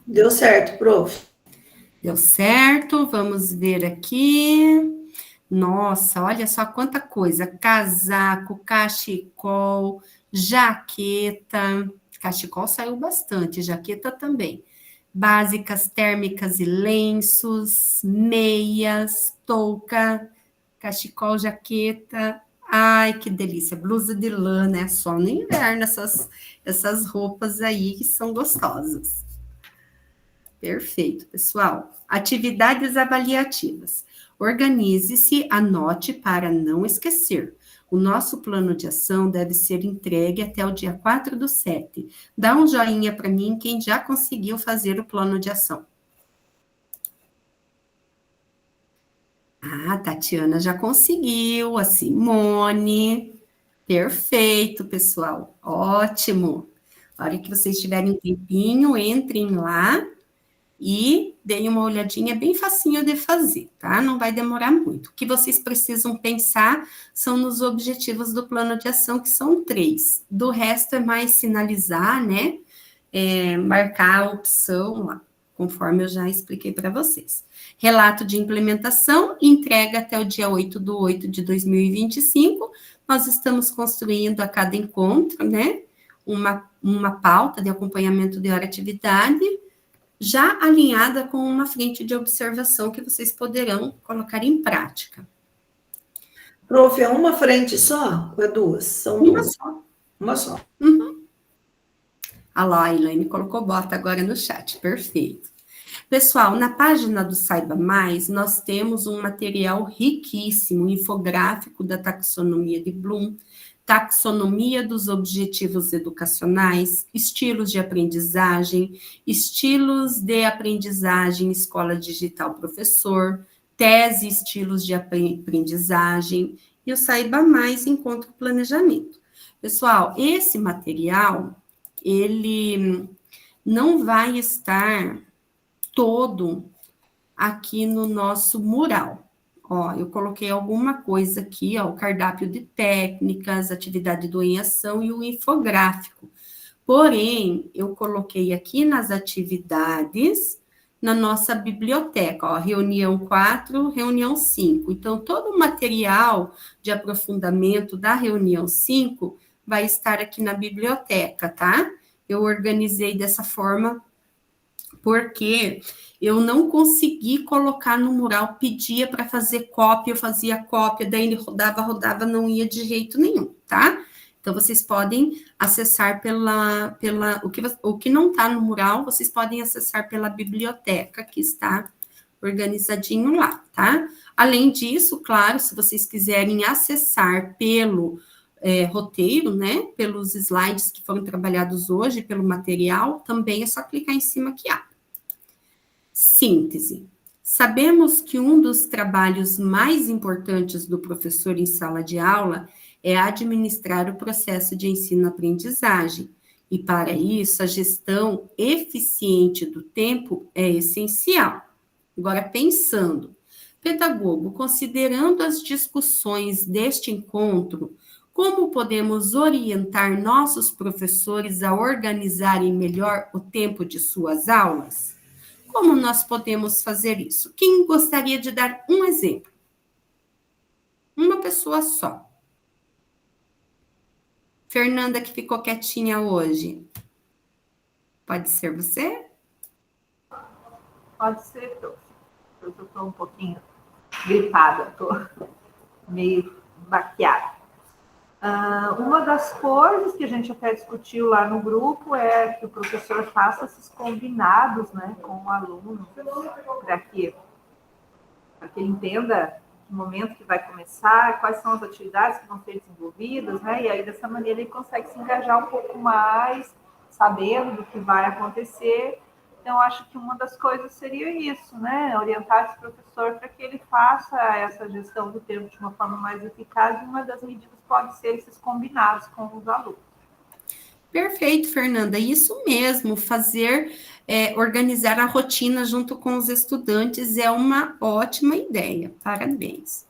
Deu certo, prof. Deu certo, vamos ver aqui. Nossa, olha só quanta coisa. Casaco, cachecol, jaqueta. Cachecol saiu bastante, jaqueta também. Básicas térmicas e lenços, meias, touca, cachecol, jaqueta. Ai, que delícia. Blusa de lã, né? Só no inverno essas roupas aí que são gostosas. Perfeito, pessoal. Atividades avaliativas. Organize-se, anote para não esquecer. O nosso plano de ação deve ser entregue até o dia 4/7. Dá um joinha para mim quem já conseguiu fazer o plano de ação. Ah, Tatiana já conseguiu, a Simone. Perfeito, pessoal. Ótimo. A hora que vocês tiverem um tempinho, entrem lá e deem uma olhadinha, é bem facinho de fazer, tá? Não vai demorar muito. O que vocês precisam pensar são nos objetivos do plano de ação, que são 3. Do resto é mais sinalizar, né? Marcar a opção lá, conforme eu já expliquei para vocês. Relato de implementação, entrega até o dia 8/8/2025. Nós estamos construindo a cada encontro, né? Uma pauta de acompanhamento de hora-atividade, já alinhada com uma frente de observação que vocês poderão colocar em prática. Prof, é uma frente só ou é duas? São duas. Uma só. Uhum. Ah lá, a Elaine colocou bota agora no chat, perfeito. Pessoal, na página do Saiba Mais, nós temos um material riquíssimo, infográfico da taxonomia de Bloom, taxonomia dos objetivos educacionais, estilos de aprendizagem, estilos de aprendizagem, escola digital professor, tese, estilos de aprendizagem, e o Saiba Mais, encontro planejamento. Pessoal, esse material, ele não vai estar todo aqui no nosso mural. Ó, eu coloquei alguma coisa aqui, ó, o cardápio de técnicas, atividade do em ação e o infográfico. Porém, eu coloquei aqui nas atividades, na nossa biblioteca, ó, reunião 4, reunião 5. Então, todo o material de aprofundamento da reunião 5 vai estar aqui na biblioteca, tá? Eu organizei dessa forma porque eu não consegui colocar no mural, pedia para fazer cópia, eu fazia cópia, daí ele rodava, não ia de jeito nenhum, tá? Então, vocês podem acessar o que não está no mural, vocês podem acessar pela biblioteca, que está organizadinho lá, tá? Além disso, claro, se vocês quiserem acessar pelo roteiro, né, pelos slides que foram trabalhados hoje, pelo material, também é só clicar em cima que abre. Síntese. Sabemos que um dos trabalhos mais importantes do professor em sala de aula é administrar o processo de ensino-aprendizagem, e para isso a gestão eficiente do tempo é essencial. Agora, pensando, pedagogo, considerando as discussões deste encontro, como podemos orientar nossos professores a organizarem melhor o tempo de suas aulas? Como nós podemos fazer isso? Quem gostaria de dar um exemplo? Uma pessoa só. Fernanda, que ficou quietinha hoje. Pode ser você? Pode ser, eu estou um pouquinho gripada, estou meio baqueada. Uma das coisas que a gente até discutiu lá no grupo é que o professor faça esses combinados, né, com o aluno, para que ele entenda o momento que vai começar, quais são as atividades que vão ser desenvolvidas, né, e aí dessa maneira ele consegue se engajar um pouco mais, sabendo do que vai acontecer. Então, acho que uma das coisas seria isso, né? Orientar esse professor para que ele faça essa gestão do tempo de uma forma mais eficaz, e uma das medidas pode ser esses combinados com os alunos. Perfeito, Fernanda. Isso mesmo, organizar a rotina junto com os estudantes é uma ótima ideia. Parabéns.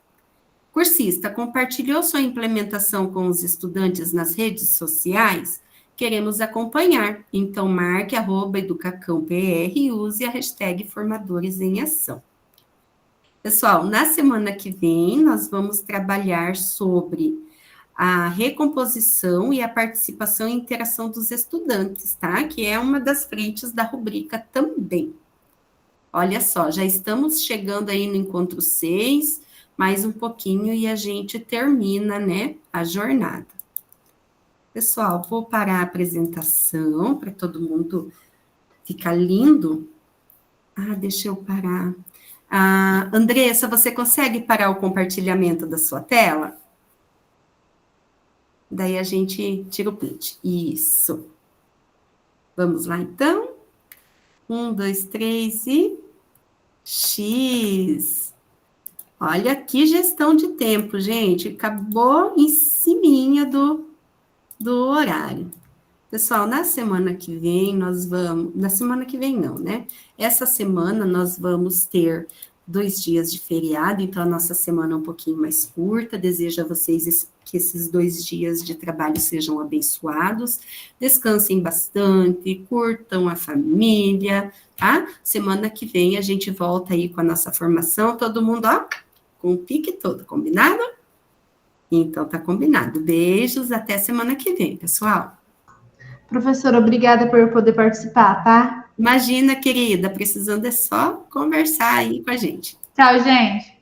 Cursista, compartilhou sua implementação com os estudantes nas redes sociais? Queremos acompanhar, então marque @educacãopr e use a hashtag Formadores em Ação. Pessoal, na semana que vem, nós vamos trabalhar sobre a recomposição e a participação e interação dos estudantes, tá? Que é uma das frentes da rubrica também. Olha só, já estamos chegando aí no encontro 6, mais um pouquinho e a gente termina, né, a jornada. Pessoal, vou parar a apresentação para todo mundo ficar lindo. Deixa eu parar. Andressa, você consegue parar o compartilhamento da sua tela? Daí a gente tira o print. Isso. Vamos lá, então. 1, 2, 3 e... X. Olha que gestão de tempo, gente. Acabou em ciminha do horário. Pessoal, na semana que vem nós vamos... Na semana que vem não, né? Essa semana nós vamos ter 2 dias de feriado, então a nossa semana é um pouquinho mais curta. Desejo a vocês que esses 2 dias de trabalho sejam abençoados. Descansem bastante, curtam a família, tá? Semana que vem a gente volta aí com a nossa formação, todo mundo, ó, com o pique todo, combinado? Então tá combinado. Beijos, até semana que vem, pessoal. Professora, obrigada por poder participar, tá? Imagina, querida, precisando é só conversar aí com a gente. Tchau, gente.